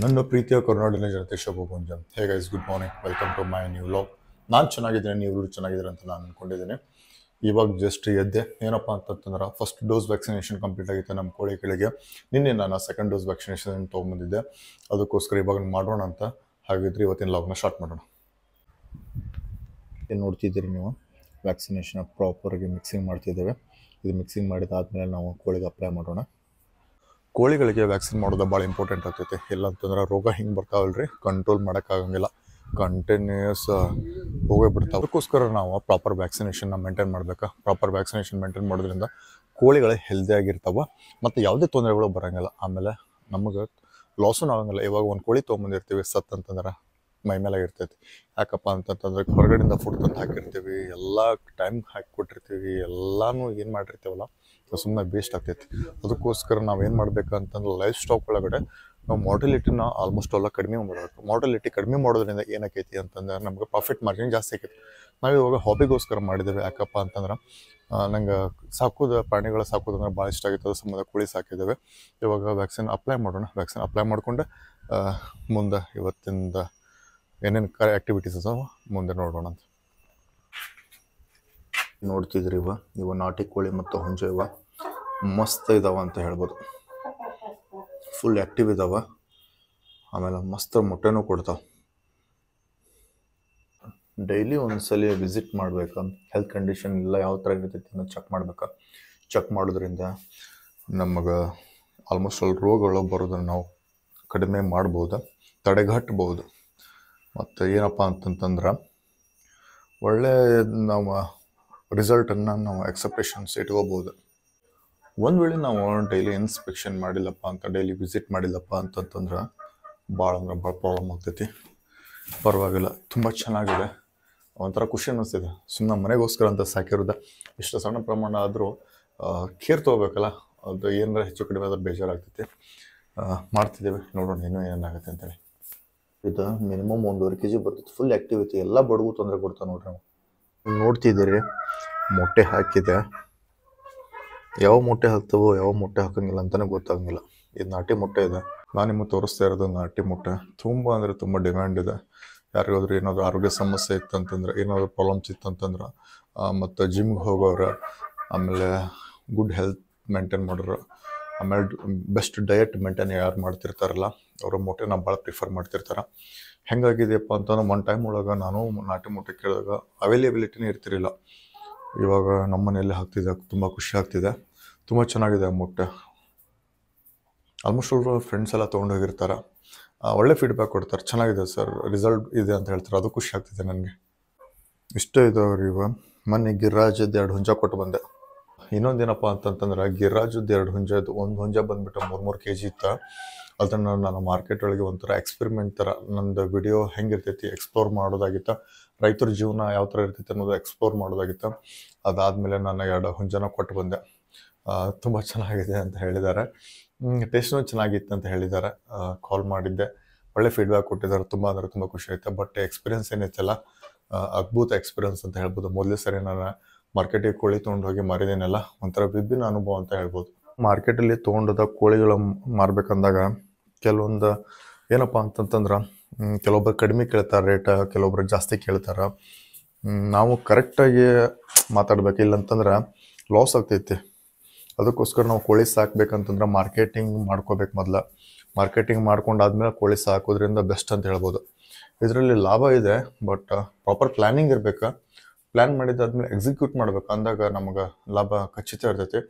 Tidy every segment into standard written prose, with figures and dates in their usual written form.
ನನ್ನ ಪ್ರೀತಿಯ ಕರ್ನಾಟಕ ಜನತೆ ಶುಭಮುಂಜಾನೆ. Hey guys, good morning, welcome to my new vlog. ನಾನು ಚೆನ್ನಾಗಿದ್ದೇನೆ, ನೀವು ಚೆನ್ನಾಗಿದ್ದೀರ ಅಂತ ನಾನು ಅಂದ್ಕೊಂಡಿದ್ದೀನಿ. ಇವಾಗ ಜಸ್ಟ್ ಎದ್ದೆ. ಏನಪ್ಪ ಅಂತಂದ್ರೆ ಫಸ್ಟ್ ಡೋಸ್ ವ್ಯಾಕ್ಸಿನೇಷನ್ ಕಂಪ್ಲೀಟ್ ಆಗಿತ್ತು ನಮ್ಮ ಕೋಳಿಗಳಿಗೆ. ನಿನ್ನೆ ನಾನು ಸೆಕೆಂಡ್ ಡೋಸ್ ವ್ಯಾಕ್ಸಿನೇಷನ್ ತೊಗೊಂಬಂದಿದ್ದೆ. ಅದಕ್ಕೋಸ್ಕರ ಇವಾಗ ಮಾಡೋಣ ಅಂತ. ಹಾಗಿದ್ರೆ ಇವತ್ತಿನ ಲಾಗ್ನ ಸ್ಟಾರ್ಟ್ ಮಾಡೋಣ. ಏನು ನೋಡ್ತಿದ್ದೀರಿ ನೀವು, ವ್ಯಾಕ್ಸಿನೇಷನ್ ಪ್ರಾಪರಾಗಿ ಮಿಕ್ಸಿಂಗ್ ಮಾಡ್ತಿದ್ದೇವೆ. ಇದು ಮಿಕ್ಸಿಂಗ್ ಮಾಡಿದಾದ್ಮೇಲೆ ನಾವು ಕೋಳಿಗೆ ಅಪ್ಲೈ ಮಾಡೋಣ. ಕೋಳಿಗಳಿಗೆ ವ್ಯಾಕ್ಸಿನ್ ಮಾಡೋದು ಭಾಳ ಇಂಪಾರ್ಟೆಂಟ್ ಆಗ್ತೈತೆ. ಇಲ್ಲ ಅಂತಂದ್ರೆ ರೋಗ ಹಿಂಗೆ ಬರ್ತಾವಲ್ರಿ, ಕಂಟ್ರೋಲ್ ಮಾಡೋಕ್ಕಾಗಂಗಿಲ್ಲ, ಕಂಟಿನ್ಯೂಸ್ ಹೋಗೇ ಬಿಡ್ತಾವೆ. ಅದಕ್ಕೋಸ್ಕರ ನಾವು ಪ್ರಾಪರ್ ವ್ಯಾಕ್ಸಿನೇಷನ್ನ ಮೇಂಟೈನ್ ಮಾಡಬೇಕು. ಪ್ರಾಪರ್ ವ್ಯಾಕ್ಸಿನೇಷನ್ ಮೇಂಟೈನ್ ಮಾಡೋದ್ರಿಂದ ಕೋಳಿಗಳು ಹೆಲ್ದಿಯಾಗಿರ್ತಾವೆ ಮತ್ತು ಯಾವುದೇ ತೊಂದರೆಗಳು ಬರೋಂಗಿಲ್ಲ. ಆಮೇಲೆ ನಮಗೆ ಲಾಸೂ ಆಗಂಗಿಲ್ಲ. ಇವಾಗ ಒಂದು ಕೋಳಿ ತೊಗೊಂಬಂದಿರ್ತೀವಿ, ಸತ್ತಂತಂದ್ರೆ ಮೈ ಮೇಲೆ ಇರ್ತೈತಿ. ಯಾಕಪ್ಪ ಅಂತಂತಂದ್ರೆ ಹೊರಗಡೆಯಿಂದ ಫುಡ್ ತಂದು ಹಾಕಿರ್ತೀವಿ, ಎಲ್ಲ ಟೈಮ್ ಹಾಕಿ ಕೊಟ್ಟಿರ್ತೀವಿ, ಎಲ್ಲನೂ ಏನು ಮಾಡಿರ್ತೀವಲ್ಲ ಸುಮ್ಮನೆ ವೇಸ್ಟ್ ಆಗ್ತೈತಿ. ಅದಕ್ಕೋಸ್ಕರ ನಾವು ಏನು ಮಾಡಬೇಕು ಅಂತಂದ್ರೆ ಲೈಫ್ ಸ್ಟಾಕ್ ಒಳಗಡೆ ನಾವು ಮಾರ್ಟಿಲಿಟಿನ ಆಲ್ಮೋಸ್ಟ್ ಎಲ್ಲ ಕಡಿಮೆ ಮಾಡಬೇಕು. ಮಾರ್ಟಿಲಿಟಿ ಕಡಿಮೆ ಮಾಡೋದ್ರಿಂದ ಏನಾಕೈತಿ ಅಂತಂದ್ರೆ ನಮ್ಗೆ ಪ್ರಾಫಿಟ್ ಮಾರ್ಜಿನ್ ಜಾಸ್ತಿ ಆಕೈತಿ. ನಾವು ಇವಾಗ ಹಾಬಿಗೋಸ್ಕರ ಮಾಡಿದ್ದೇವೆ. ಯಾಕಪ್ಪ ಅಂತಂದ್ರೆ ನಂಗೆ ಪ್ರಾಣಿಗಳ ಸಾಕೋದಂದ್ರೆ ಭಾಳ ಇಷ್ಟ ಆಗಿತ್ತು. ಅದು ಸಂಬಂಧ ಕೋಳಿ ಸಾಕಿದ್ದೇವೆ. ಇವಾಗ ವ್ಯಾಕ್ಸಿನ್ ಅಪ್ಲೈ ಮಾಡೋಣ. ವ್ಯಾಕ್ಸಿನ್ ಅಪ್ಲೈ ಮಾಡಿಕೊಂಡು ಮುಂದೆ ಇವತ್ತಿಂದ ಏನೇನು ಆ್ಯಕ್ಟಿವಿಟೀಸ್ ಅದಾವ ಮುಂದೆ ನೋಡೋಣ ಅಂತ. ನೋಡ್ತಿದ್ರಿ ಇವ ನಾಟಿ ಕೋಳಿ ಮತ್ತು ಹುಂಜ ಇವ ಮಸ್ತ್ ಇದಾವ ಅಂತ ಹೇಳ್ಬೋದು. ಫುಲ್ ಆ್ಯಕ್ಟಿವ್ ಇದಾವ. ಆಮೇಲೆ ಮಸ್ತ್ ಮೊಟ್ಟೆನೂ ಕೊಡ್ತಾವೆ. ಡೈಲಿ ಒಂದ್ಸಲ ವಿಸಿಟ್ ಮಾಡ್ಬೇಕು. ಹೆಲ್ತ್ ಕಂಡೀಷನ್ ಎಲ್ಲ ಯಾವ ಥರ ಇರ್ತೈತಿ ಅನ್ನೋದು ಚೆಕ್ ಮಾಡ್ಬೇಕು. ಚೆಕ್ ಮಾಡೋದ್ರಿಂದ ನಮಗೆ ಆಲ್ಮೋಸ್ಟ್ ಅಲ್ಲಿ ರೋಗಗಳು ಬರೋದನ್ನು ನಾವು ಕಡಿಮೆ ಮಾಡ್ಬೋದು, ತಡೆಗಟ್ಟಬಹುದು. ಮತ್ತು ಏನಪ್ಪ ಅಂತಂತಂದ್ರೆ ಒಳ್ಳೆ ನಾವು ರಿಸಲ್ಟನ್ನು ನಾವು ಎಕ್ಸೆಪ್ಟೇಷನ್ಸ್ ಇಟ್ಕೋಬೋದು. ಒಂದು ವೇಳೆ ನಾವು ಡೈಲಿ ಇನ್ಸ್ಪೆಕ್ಷನ್ ಮಾಡಿಲ್ಲಪ್ಪ ಅಂತ, ಡೈಲಿ ವಿಸಿಟ್ ಮಾಡಿಲ್ಲಪ್ಪ ಅಂತಂತಂದ್ರೆ ಭಾಳ ಪ್ರಾಬ್ಲಮ್ ಆಗ್ತೈತಿ. ಪರವಾಗಿಲ್ಲ, ತುಂಬ ಚೆನ್ನಾಗಿದೆ. ಒಂಥರ ಖುಷಿ ಅನ್ನಿಸ್ತಿದೆ. ಸುಮ್ಮನೆ ಮನೆಗೋಸ್ಕರ ಅಂತ ಸಾಕಿರೋದು. ಇಷ್ಟು ಸಣ್ಣ ಪ್ರಮಾಣ ಆದರೂ ಕೇರ್ ತೊಗೋಬೇಕಲ್ಲ, ಅದು ಏನಾರ ಹೆಚ್ಚು ಕಡಿಮೆ ಆದ್ರೆ ಬೇಜಾರಾಗ್ತೈತಿ. ಮಾಡ್ತಿದ್ದೇವೆ, ನೋಡೋಣ ಇನ್ನೂ ಏನಾಗುತ್ತೆ ಅಂತೇಳಿ. ಇದು ಮಿನಿಮಮ್ 1.5 kg ಬರ್ತೈತಿ. Full activity. ಎಲ್ಲ ಬಡಗು ತೊಂದರೆ ಕೊಡ್ತಾವೆ ನೋಡ್ರಿ. ನಾವು ನೋಡ್ತಿದ್ದೀರಿ ಮೊಟ್ಟೆ ಹಾಕಿದೆ. ಯಾವ ಮೊಟ್ಟೆ ಹಾಕ್ತವೋ ಯಾವ ಮೊಟ್ಟೆ ಹಾಕಂಗಿಲ್ಲ ಅಂತಲೇ ಗೊತ್ತಾಗಂಗಿಲ್ಲ. ಇದು ನಾಟಿ ಮೊಟ್ಟೆ ಇದೆ. ನಾನು ನಿಮಗೆ ತೋರಿಸ್ತಾ ಇರೋದು ನಾಟಿ ಮೊಟ್ಟೆ. ತುಂಬ ಅಂದರೆ ತುಂಬ ಡಿಮ್ಯಾಂಡ್ ಇದೆ. ಯಾರಿಗಾದ್ರೂ ಏನಾದರೂ ಆರೋಗ್ಯ ಸಮಸ್ಯೆ ಇತ್ತಂತಂದ್ರೆ, ಏನಾದರೂ ಪ್ರಾಬ್ಲಮ್ಸ್ ಇತ್ತಂತಂದ್ರೆ, ಮತ್ತು ಜಿಮ್ಗೆ ಹೋಗೋರು, ಆಮೇಲೆ ಗುಡ್ ಹೆಲ್ತ್ ಮೇಂಟೈನ್ ಮಾಡೋರು, ಆಮೇಲೆ ಬೆಸ್ಟ್ ಡಯಟ್ ಮೇಂಟೈನ್ ಯಾರು ಮಾಡ್ತಿರ್ತಾರಲ್ಲ ಅವರು ಮೊಟ್ಟೆನ ಭಾಳ ಪ್ರಿಫರ್ ಮಾಡ್ತಿರ್ತಾರೆ. ಹೆಂಗಾಗಿದೆಯಪ್ಪ ಅಂತಂದ್ರೆ ಒಂದು ಟೈಮ್ ಒಳಗೆ ನಾನು ನಾಟಿ ಮೊಟ್ಟೆ ಕೇಳಿದಾಗ ಅವೈಲೇಬಿಲಿಟಿನೇ ಇರ್ತಿರಲಿಲ್ಲ. ಇವಾಗ ನಮ್ಮ ಮನೆಯಲ್ಲಿ ಹಾಕ್ತಿದ್ದೆ, ತುಂಬ ಖುಷಿ ಆಗ್ತಿದೆ. ತುಂಬ ಚೆನ್ನಾಗಿದೆ ಮೊಟ್ಟೆ. ಆಲ್ಮೋಸ್ಟ್ ಅವರು ಫ್ರೆಂಡ್ಸ್ ಎಲ್ಲ ತೊಗೊಂಡೋಗಿರ್ತಾರೆ, ಒಳ್ಳೆ ಫೀಡ್ಬ್ಯಾಕ್ ಕೊಡ್ತಾರೆ. ಚೆನ್ನಾಗಿದೆ ಸರ್, ರಿಸಲ್ಟ್ ಇದೆ ಅಂತ ಹೇಳ್ತಾರೆ. ಅದು ಖುಷಿ ಆಗ್ತಿದೆ ನನಗೆ. ಇಷ್ಟ ಇದಾವ್ರಿ ಇವ. ಮೊನ್ನೆ ಗಿರಿರಾಜದ್ದು 2 ಹುಂಜ ಕೊಟ್ಟು ಬಂದೆ. ಇನ್ನೊಂದೇನಪ್ಪ ಅಂತಂತಂದ್ರೆ ಗಿರಿರಾಜದ್ದು 2 ಹುಂಜದ್ದು, ಒಂದು ಹುಂಜ ಬಂದುಬಿಟ್ಟು 3 kg ಇತ್ತು. ಅದನ್ನು ನಾನು ಮಾರ್ಕೆಟ್ ಒಳಗೆ ಒಂಥರ ಎಕ್ಸ್ಪೆರಿಮೆಂಟ್ ಥರ ನಂದು ವಿಡಿಯೋ ಹೆಂಗಿರ್ತೈತಿ ಎಕ್ಸ್ಪ್ಲೋರ್ ಮಾಡೋದಾಗಿತ್ತು. ರೈತರ ಜೀವನ ಯಾವ ಥರ ಇರ್ತೈತಿ ಅನ್ನೋದು ಎಕ್ಸ್ಪ್ಲೋರ್ ಮಾಡೋದಾಗಿತ್ತು. ಅದಾದಮೇಲೆ ನಾನು 2 ಹುಂಜನ ಕೊಟ್ಟು ಬಂದೆ. ತುಂಬ ಚೆನ್ನಾಗಿದೆ ಅಂತ ಹೇಳಿದ್ದಾರೆ. ಟೇಸ್ಟ್ನೂ ಚೆನ್ನಾಗಿತ್ತು ಅಂತ ಹೇಳಿದ್ದಾರೆ. ಕಾಲ್ ಮಾಡಿದ್ದೆ, ಒಳ್ಳೆ ಫೀಡ್ಬ್ಯಾಕ್ ಕೊಟ್ಟಿದ್ದಾರೆ. ತುಂಬ ಅಂದರೆ ತುಂಬ ಖುಷಿ ಆಯಿತು. ಬಟ್ ಎಕ್ಸ್ಪೀರಿಯನ್ಸ್ ಏನೈತಲ್ಲ, ಅದ್ಭುತ ಎಕ್ಸ್ಪೀರಿಯನ್ಸ್ ಅಂತ ಹೇಳ್ಬೋದು. ಮೊದಲೇ ಸರಿ ನಾನು ಮಾರ್ಕೆಟಿಗೆ ಕೋಳಿ ತೊಗೊಂಡು ಹೋಗಿ ಮಾರಿದೇನಲ್ಲ, ಒಂಥರ ವಿಭಿನ್ನ ಅನುಭವ ಅಂತ ಹೇಳ್ಬೋದು. ಮಾರ್ಕೆಟಲ್ಲಿ ತೊಗೊಂಡೋದ ಕೋಳಿಗಳ ಮಾರ್ಬೇಕಂದಾಗ ಕೆಲವೊಂದು ಏನಪ್ಪ ಅಂತಂತಂದ್ರೆ ಕೆಲವೊಬ್ಬರು ಕಡಿಮೆ ಕೇಳ್ತಾರೆ ರೇಟ್, ಕೆಲವೊಬ್ರು ಜಾಸ್ತಿ ಕೇಳ್ತಾರೆ. ನಾವು ಕರೆಕ್ಟಾಗಿ ಮಾತಾಡ್ಬೇಕು, ಇಲ್ಲಂತಂದ್ರೆ ಲಾಸ್ ಆಗ್ತೈತಿ. ಅದಕ್ಕೋಸ್ಕರ ನಾವು ಕೋಳಿ ಸಾಕ್ಬೇಕಂತಂದ್ರೆ ಮಾರ್ಕೆಟಿಂಗ್ ಮಾಡ್ಕೋಬೇಕು. ಮೊದಲು ಮಾರ್ಕೆಟಿಂಗ್ ಮಾಡ್ಕೊಂಡಾದ್ಮೇಲೆ ಕೋಳಿ ಸಾಕೋದ್ರಿಂದ ಬೆಸ್ಟ್ ಅಂತ ಹೇಳ್ಬೋದು. ಇದರಲ್ಲಿ ಲಾಭ ಇದೆ, ಬಟ್ ಪ್ರಾಪರ್ ಪ್ಲ್ಯಾನಿಂಗ್ ಇರಬೇಕು. ಪ್ಲ್ಯಾನ್ ಮಾಡಿದಾದ್ಮೇಲೆ ಎಕ್ಸಿಕ್ಯೂಟ್ ಮಾಡ್ಬೇಕು, ಅಂದಾಗ ನಮಗೆ ಲಾಭ ಖಚಿತ ಇರ್ತೈತಿ.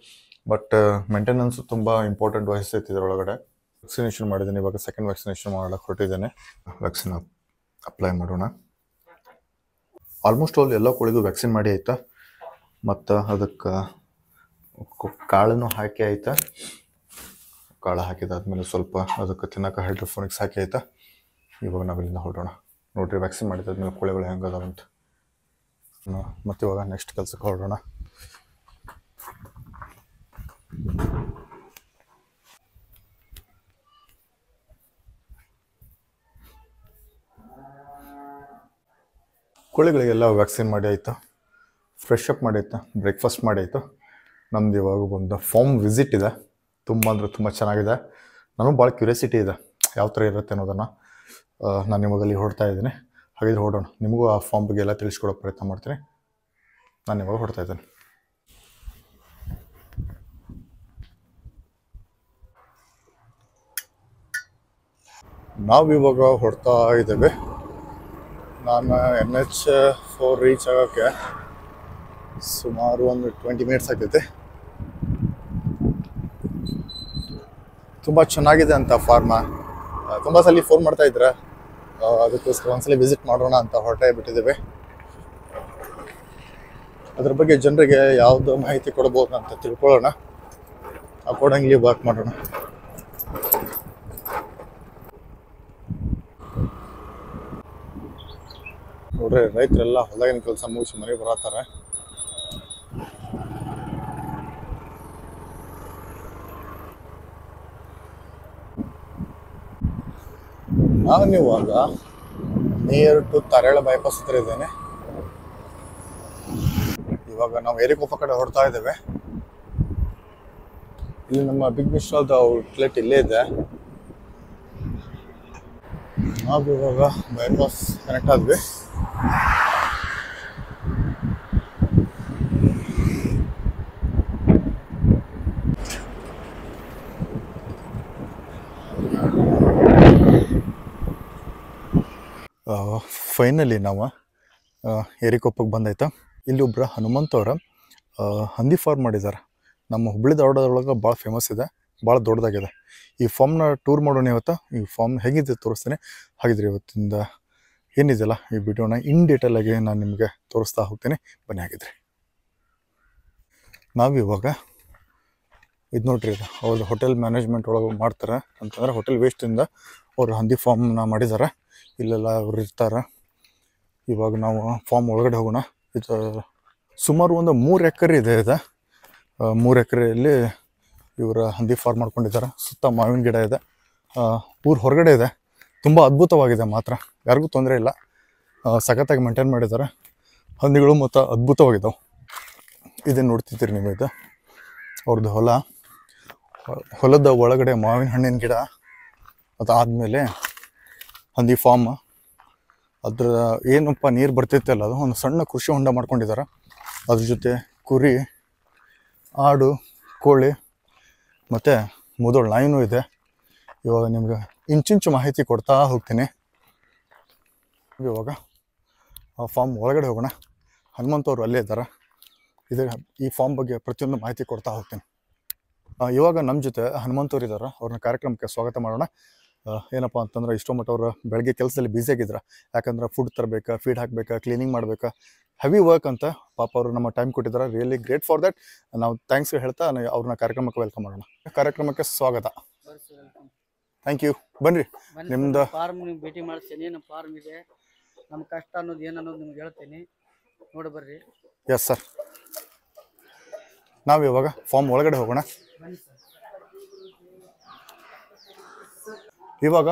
ಬಟ್ ಮೇಂಟೆನೆನ್ಸು ತುಂಬ ಇಂಪಾರ್ಟೆಂಟ್ ವಹಿಸ್ತೈತಿ ಇದರೊಳಗಡೆ. ವ್ಯಾಕ್ಸಿನೇಷನ್ ಮಾಡಿದ್ದೀನಿ, ಇವಾಗ ಸೆಕೆಂಡ್ ವ್ಯಾಕ್ಸಿನೇಷನ್ ಮಾಡೋಕ್ಕೆ ಹೊರಟಿದ್ದೇನೆ. ವ್ಯಾಕ್ಸಿನ್ ಅಪ್ಲೈ ಮಾಡೋಣ. ಆಲ್ಮೋಸ್ಟ್ ಆಲ್ ಎಲ್ಲ ಕೋಳಿಗೂ ವ್ಯಾಕ್ಸಿನ್ ಮಾಡಿ ಆಯ್ತಾ, ಮತ್ತು ಅದಕ್ಕೆ ಕಾಳನ್ನು ಹಾಕಿ ಆಯ್ತಾ. ಕಾಳು ಹಾಕಿದಾದ್ಮೇಲೆ ಸ್ವಲ್ಪ ಅದಕ್ಕೆ ತಿನ್ನೋಕೆ ಹೈಡ್ರೋಫೋನಿಕ್ಸ್ ಹಾಕಿ ಆಯ್ತಾ. ಇವಾಗ ನಾವಿಲ್ಲಿಂದ ಹೊರಡೋಣ. ನೋಡಿರಿ ವ್ಯಾಕ್ಸಿನ್ ಮಾಡಿದಾದ್ಮೇಲೆ ಕೋಳಿಗಳು ಹೆಂಗದಾವಂತ. ಮತ್ತು ಇವಾಗ ನೆಕ್ಸ್ಟ್ ಕೆಲಸಕ್ಕೆ ಹೊರಡೋಣ. ಕೋಳಿಗಳಿಗೆಲ್ಲ ವ್ಯಾಕ್ಸಿನ್ ಮಾಡಿ ಆಯಿತು, ಫ್ರೆಶ್ ಅಪ್ ಮಾಡಿ ಆಯಿತು, ಬ್ರೇಕ್ಫಾಸ್ಟ್ ಮಾಡಿ ಆಯಿತು. ನಮ್ದು ಇವಾಗ ಒಂದು ಫಾರ್ಮ್ ವಿಸಿಟ್ ಇದೆ. ತುಂಬ ಅಂದರೆ ತುಂಬ ಚೆನ್ನಾಗಿದೆ. ನನಗೂ ಭಾಳ ಕ್ಯೂರಿಯಾಸಿಟಿ ಇದೆ ಯಾವ ಥರ ಇರುತ್ತೆ ಅನ್ನೋದನ್ನು. ನಾನು ಇವಾಗಲ್ಲಿ ಹೊರಡ್ತಾ ಇದ್ದೀನಿ. ಹಾಗಿದ್ರೆ ಹೊರಡೋಣ. ನಿಮಗೂ ಆ ಫಾರ್ಮ್ ಬಗ್ಗೆ ಎಲ್ಲ ತಿಳಿಸ್ಕೊಡೋ ಪ್ರಯತ್ನ ಮಾಡ್ತೀನಿ. ನಾನು ಇವಾಗ ಹೊರಡ್ತಾ ಇದ್ದೀನಿ. ನಾವಿವಾಗ ಹೊರಡ್ತಾ ಇದ್ದೇವೆ. ನಾನು NH4 ರೀಚ್ ಆಗೋಕ್ಕೆ ಸುಮಾರು ಒಂದು 20 ಮಿನಿಟ್ಸ್ ಆಗ್ತೈತೆ. ತುಂಬ ಚೆನ್ನಾಗಿದೆ ಅಂತ ಫಾರ್ಮ. ತುಂಬ ಸಲ ಫೋನ್ ಮಾಡ್ತಾ ಇದ್ರೆ ಅದಕ್ಕೋಸ್ಕರ ಒಂದ್ಸಲ ವಿಸಿಟ್ ಮಾಡೋಣ ಅಂತ ಹೊರಟೇ ಬಿಟ್ಟಿದ್ದೇವೆ. ಅದ್ರ ಬಗ್ಗೆ ಜನರಿಗೆ ಯಾವುದು ಮಾಹಿತಿ ಕೊಡ್ಬೋದು ಅಂತ ತಿಳ್ಕೊಳ್ಳೋಣ. ಅಕಾರ್ಡಿಂಗ್ಲಿ ವರ್ಕ್ ಮಾಡೋಣ. ನೋಡ್ರಿ, ರೈತರೆಲ್ಲ ಹೊಲಗಿನ ಕೆಲಸ ಮುಗಿಸಿ ಮನೆಗೆ ಬರತ್ತಾರೆ. ನಾನು ಇವಾಗ ನಿಯರ್ ಟು ತರೇಳ ಬೈಪಾಸ್ ಹತ್ರ ಇದ್ದೇನೆ. ಇವಾಗ ನಾವು ಏರಿಕೊಪ್ಪ ಕಡೆ ಹೊರಡ್ತಾ ಇದ್ದೇವೆ. ಇಲ್ಲಿ ನಮ್ಮ ಬಿಗ್ ಮಿಸ್ಟರ್ದ ಔಟ್ಲೆಟ್ ಇಲ್ಲೇ ಇದೆ. ನಾವು ಇವಾಗ ಬೈಪಾಸ್ ಕನೆಕ್ಟ್ ಆದ್ವಿ. ಫೈನಲಿ ನಾವು ಏರಿಕೊಪ್ಪಕ್ಕೆ ಬಂದಾಯ್ತಾ. ಇಲ್ಲಿ ಒಬ್ಬರು ಹನುಮಂತ್ ಅವರ ಹಂದಿ ಫಾರ್ಮ್ ಮಾಡಿದ್ದಾರೆ. ನಮ್ಮ ಹುಬ್ಳಿ ಧಾರವಾಡದೊಳಗೆ ಭಾಳ ಫೇಮಸ್ ಇದೆ, ಭಾಳ ದೊಡ್ಡದಾಗಿದೆ. ಈ ಫಾರ್ಮ್ನ ಟೂರ್ ಮಾಡೋಣ ಇವತ್ತು. ಈ ಫಾರ್ಮ್ ಹೇಗಿದೆ ತೋರಿಸ್ತೀನಿ. ಹಾಗಿದ್ರೆ ಇವತ್ತಿಂದ ಏನಿದೆಯಲ್ಲ ಈ ವಿಡಿಯೋನ ಇನ್ ಡೀಟೇಲ್ ಆಗಿ ನಾನು ನಿಮಗೆ ತೋರಿಸ್ತಾ ಹೋಗ್ತೀನಿ. ಬನ್ನಿ. ಹಾಗಿದ್ರೆ ನಾವಿವಾಗ ಇದು ನೋಡ್ರಿ, ಇದು ಅವ್ರದ್ದು ಹೋಟೆಲ್ ಮ್ಯಾನೇಜ್ಮೆಂಟ್ ಒಳಗೆ ಮಾಡ್ತಾರೆ ಅಂತಂದ್ರೆ ಹೋಟೆಲ್ ವೇಸ್ಟಿಂದ ಅವ್ರು ಹಂದಿ ಫಾರ್ಮ್ನ ಮಾಡಿದ್ದಾರೆ. ಇಲ್ಲೆಲ್ಲ ಅವ್ರು ಇರ್ತಾರೆ. ಇವಾಗ ನಾವು ಫಾರ್ಮ್ ಒಳಗಡೆ ಹೋಗೋಣ. ಇದು ಸುಮಾರು ಒಂದು 3 ಎಕರೆ ಇದೆ. ಇದು 3 ಎಕರೆಯಲ್ಲಿ ಇವರ ಹಂದಿ ಫಾರ್ಮ್ ಮಾಡ್ಕೊಂಡಿದ್ದಾರೆ. ಸುತ್ತ ಮಾವಿನ ಗಿಡ ಇದೆ. ಊರು ಹೊರಗಡೆ ಇದೆ. ತುಂಬ ಅದ್ಭುತವಾಗಿದೆ ಮಾತ್ರ, ಯಾರಿಗೂ ತೊಂದರೆ ಇಲ್ಲ. ಸಖತ್ತಾಗಿ ಮೇಂಟೈನ್ ಮಾಡಿದ್ದಾರೆ. ಹಂದಿಗಳು ಮತ್ತು ಅದ್ಭುತವಾಗಿದ್ದಾವೆ. ಇದೇನು ನೋಡ್ತಿದ್ದೀರಿ ನೀವು, ಇದು ಅವ್ರದ್ದು ಹೊಲದ ಒಳಗಡೆ ಮಾವಿನ ಹಣ್ಣಿನ ಗಿಡ, ಅದಾದಮೇಲೆ ಹಂದಿ ಫಾರ್ಮ್. ಅದ್ರ ಏನಪ್ಪ ನೀರು ಬರ್ತೈತೆ ಅಲ್ಲ, ಅದು ಒಂದು ಸಣ್ಣ ಕೃಷಿ ಹೊಂಡ ಮಾಡ್ಕೊಂಡಿದ್ದಾರೆ. ಅದ್ರ ಜೊತೆ ಕುರಿ, ಆಡು, ಕೋಳಿ ಮತ್ತು ಮುದೋಳು ನಾಯಿನೂ ಇದೆ. ಇವಾಗ ನಿಮ್ಗೆ ಇಂಚಿಂಚು ಮಾಹಿತಿ ಕೊಡ್ತಾ ಹೋಗ್ತೀನಿ. ಇವಾಗ ಆ ಫಾರ್ಮ್ ಒಳಗಡೆ ಹೋಗೋಣ. ಹನುಮಂತವ್ರು ಅಲ್ಲೇ ಇದ್ದಾರೆ. ಈ ಫಾರ್ಮ್ ಬಗ್ಗೆ ಪ್ರತಿಯೊಂದು ಮಾಹಿತಿ ಕೊಡ್ತಾ ಹೋಗ್ತೀನಿ. ಇವಾಗ ನಮ್ಮ ಜೊತೆ ಹನುಮಂತವ್ರು ಇದ್ದಾರೆ. ಅವ್ರನ್ನ ಕಾರ್ಯಕ್ರಮಕ್ಕೆ ಸ್ವಾಗತ ಮಾಡೋಣ. ಏನಪ್ಪ ಅಂತಂದ್ರೆ ಇಷ್ಟೋ ಮಟ್ಟ ಅವರು ಬೆಳಗ್ಗೆ ಕೆಲಸದಲ್ಲಿ ಬ್ಯುಸಿ ಆಗಿದ್ರು. ಯಾಕಂದ್ರೆ ಫುಡ್ ತರಬೇಕಾ, ಫೀಡ್ ಹಾಕಬೇಕಾ, ಕ್ಲೀನಿಂಗ್ ಮಾಡಬೇಕಾ, ಹೆವಿ ವರ್ಕ್ ಅಂತ. ಪಾಪ ಅವರು ನಮ್ಮ ಟೈಮ್ ಕೊಟ್ಟಿದ್ದಾರೆ. Really great for that. ನಾವು ಥ್ಯಾಂಕ್ಸ್ ಹೇಳ್ತಾ ಅವ್ರನ್ನ ಕಾರ್ಯಕ್ರಮಕ್ಕೆ ವೆಲ್ಕಮ್ ಮಾಡೋಣ. ಕಾರ್ಯಕ್ರಮಕ್ಕೆ ಸ್ವಾಗತ. Thank you. ಬನ್ರಿ, ನಿಮ್ದು ಫಾರ್ಮ್ ನೀವು ಭೇಟಿ ಮಾಡ್ತೀನಿ. ನಮ್ಮ ಫಾರ್ಮ್ ಇದೆ, ನಮ್ಮ ಕಷ್ಟ ಅನ್ನೋದು ಏನು ಅನ್ನೋದು ನಿಮ್ಗೆ ಹೇಳ್ತೀನಿ, ನೋಡಿ ಬರ್ರಿ. Yes sir. ನಾವು ಇವಾಗ ಫಾರ್ಮ್ ಒಳಗಡೆ ಹೋಗೋಣ. ಇವಾಗ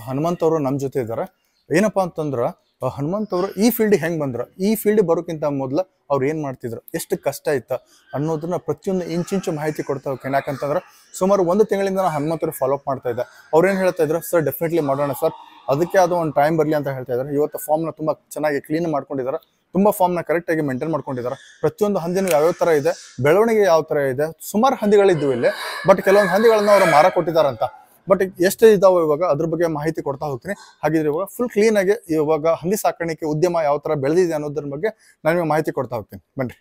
ಹನುಮಂತವರು ನಮ್ಮ ಜೊತೆ ಇದ್ದಾರೆ. ಏನಪ್ಪ ಅಂತಂದ್ರೆ ಹನುಮಂತವರು ಈ ಫೀಲ್ಡಿಗೆ ಹೆಂಗೆ ಬಂದ್ರು, ಈ ಫೀಲ್ಡಿಗೆ ಬರೋಕ್ಕಿಂತ ಮೊದಲು ಅವ್ರು ಏನು ಮಾಡ್ತಿದ್ರು, ಎಷ್ಟು ಕಷ್ಟ ಇತ್ತು ಅನ್ನೋದನ್ನ ಪ್ರತಿಯೊಂದು ಇಂಚಿಂಚು ಮಾಹಿತಿ ಕೊಡ್ತಾ ಹೋಗ್ತೀನಿ. ಯಾಕಂತಂದ್ರೆ ಸುಮಾರು 1 ತಿಂಗಳಿಂದ ನಾನು ಹನುಮಂತರು ಫಾಲೋ ಅಪ್ ಮಾಡ್ತಾ ಇದ್ದೆ. ಅವ್ರೇನು ಹೇಳ್ತಾ ಇದ್ರು, ಸರ್ ಡೆಫಿನೆಟ್ಲಿ ಮಾಡೋಣ ಸರ್, ಅದಕ್ಕೆ ಅದು ಒಂದು ಟೈಮ್ ಬರಲಿ ಅಂತ ಹೇಳ್ತಾ ಇದ್ದಾರೆ. ಇವತ್ತು ಫಾರ್ಮ್ನ ತುಂಬ ಚೆನ್ನಾಗಿ ಕ್ಲೀನ್ ಮಾಡ್ಕೊಂಡಿದ್ದಾರೆ. ತುಂಬ ಫಾರ್ಮ್ನ ಕರೆಕ್ಟಾಗಿ ಮೇಂಟೈನ್ ಮಾಡ್ಕೊಂಡಿದ್ದಾರೆ. ಪ್ರತಿಯೊಂದು ಹಂದಿನೂ ಯಾವ್ಯಾವ ಥರ ಇದೆ, ಬೆಳವಣಿಗೆ ಯಾವ ಥರ ಇದೆ. ಸುಮಾರು ಹಂದಿಗಳಿದ್ದು ಇಲ್ಲಿ, ಬಟ್ ಕೆಲವೊಂದು ಹಂದಿಗಳನ್ನ ಅವರು ಮಾರ ಕೊಟ್ಟಿದ್ದಾರಂತ. ಬಟ್ ಎಷ್ಟು ಇದಾವೆ ಇವಾಗ ಅದ್ರ ಬಗ್ಗೆ ಮಾಹಿತಿ ಕೊಡ್ತಾ ಹೋಗ್ತೀನಿ. ಹಾಗಿದ್ರೆ ಇವಾಗ ಫುಲ್ ಕ್ಲೀನ್ ಆಗಿ ಇವಾಗ ಹಂದಿ ಸಾಕಾಣಿಕೆ ಉದ್ಯಮ ಯಾವ ತರ ಬೆಳೆದಿದೆ ಅನ್ನೋದ್ರ ಬಗ್ಗೆ ನಾನು ನಿಮಗೆ ಮಾಹಿತಿ ಕೊಡ್ತಾ ಹೋಗ್ತೀನಿ. ಬನ್ನಿ.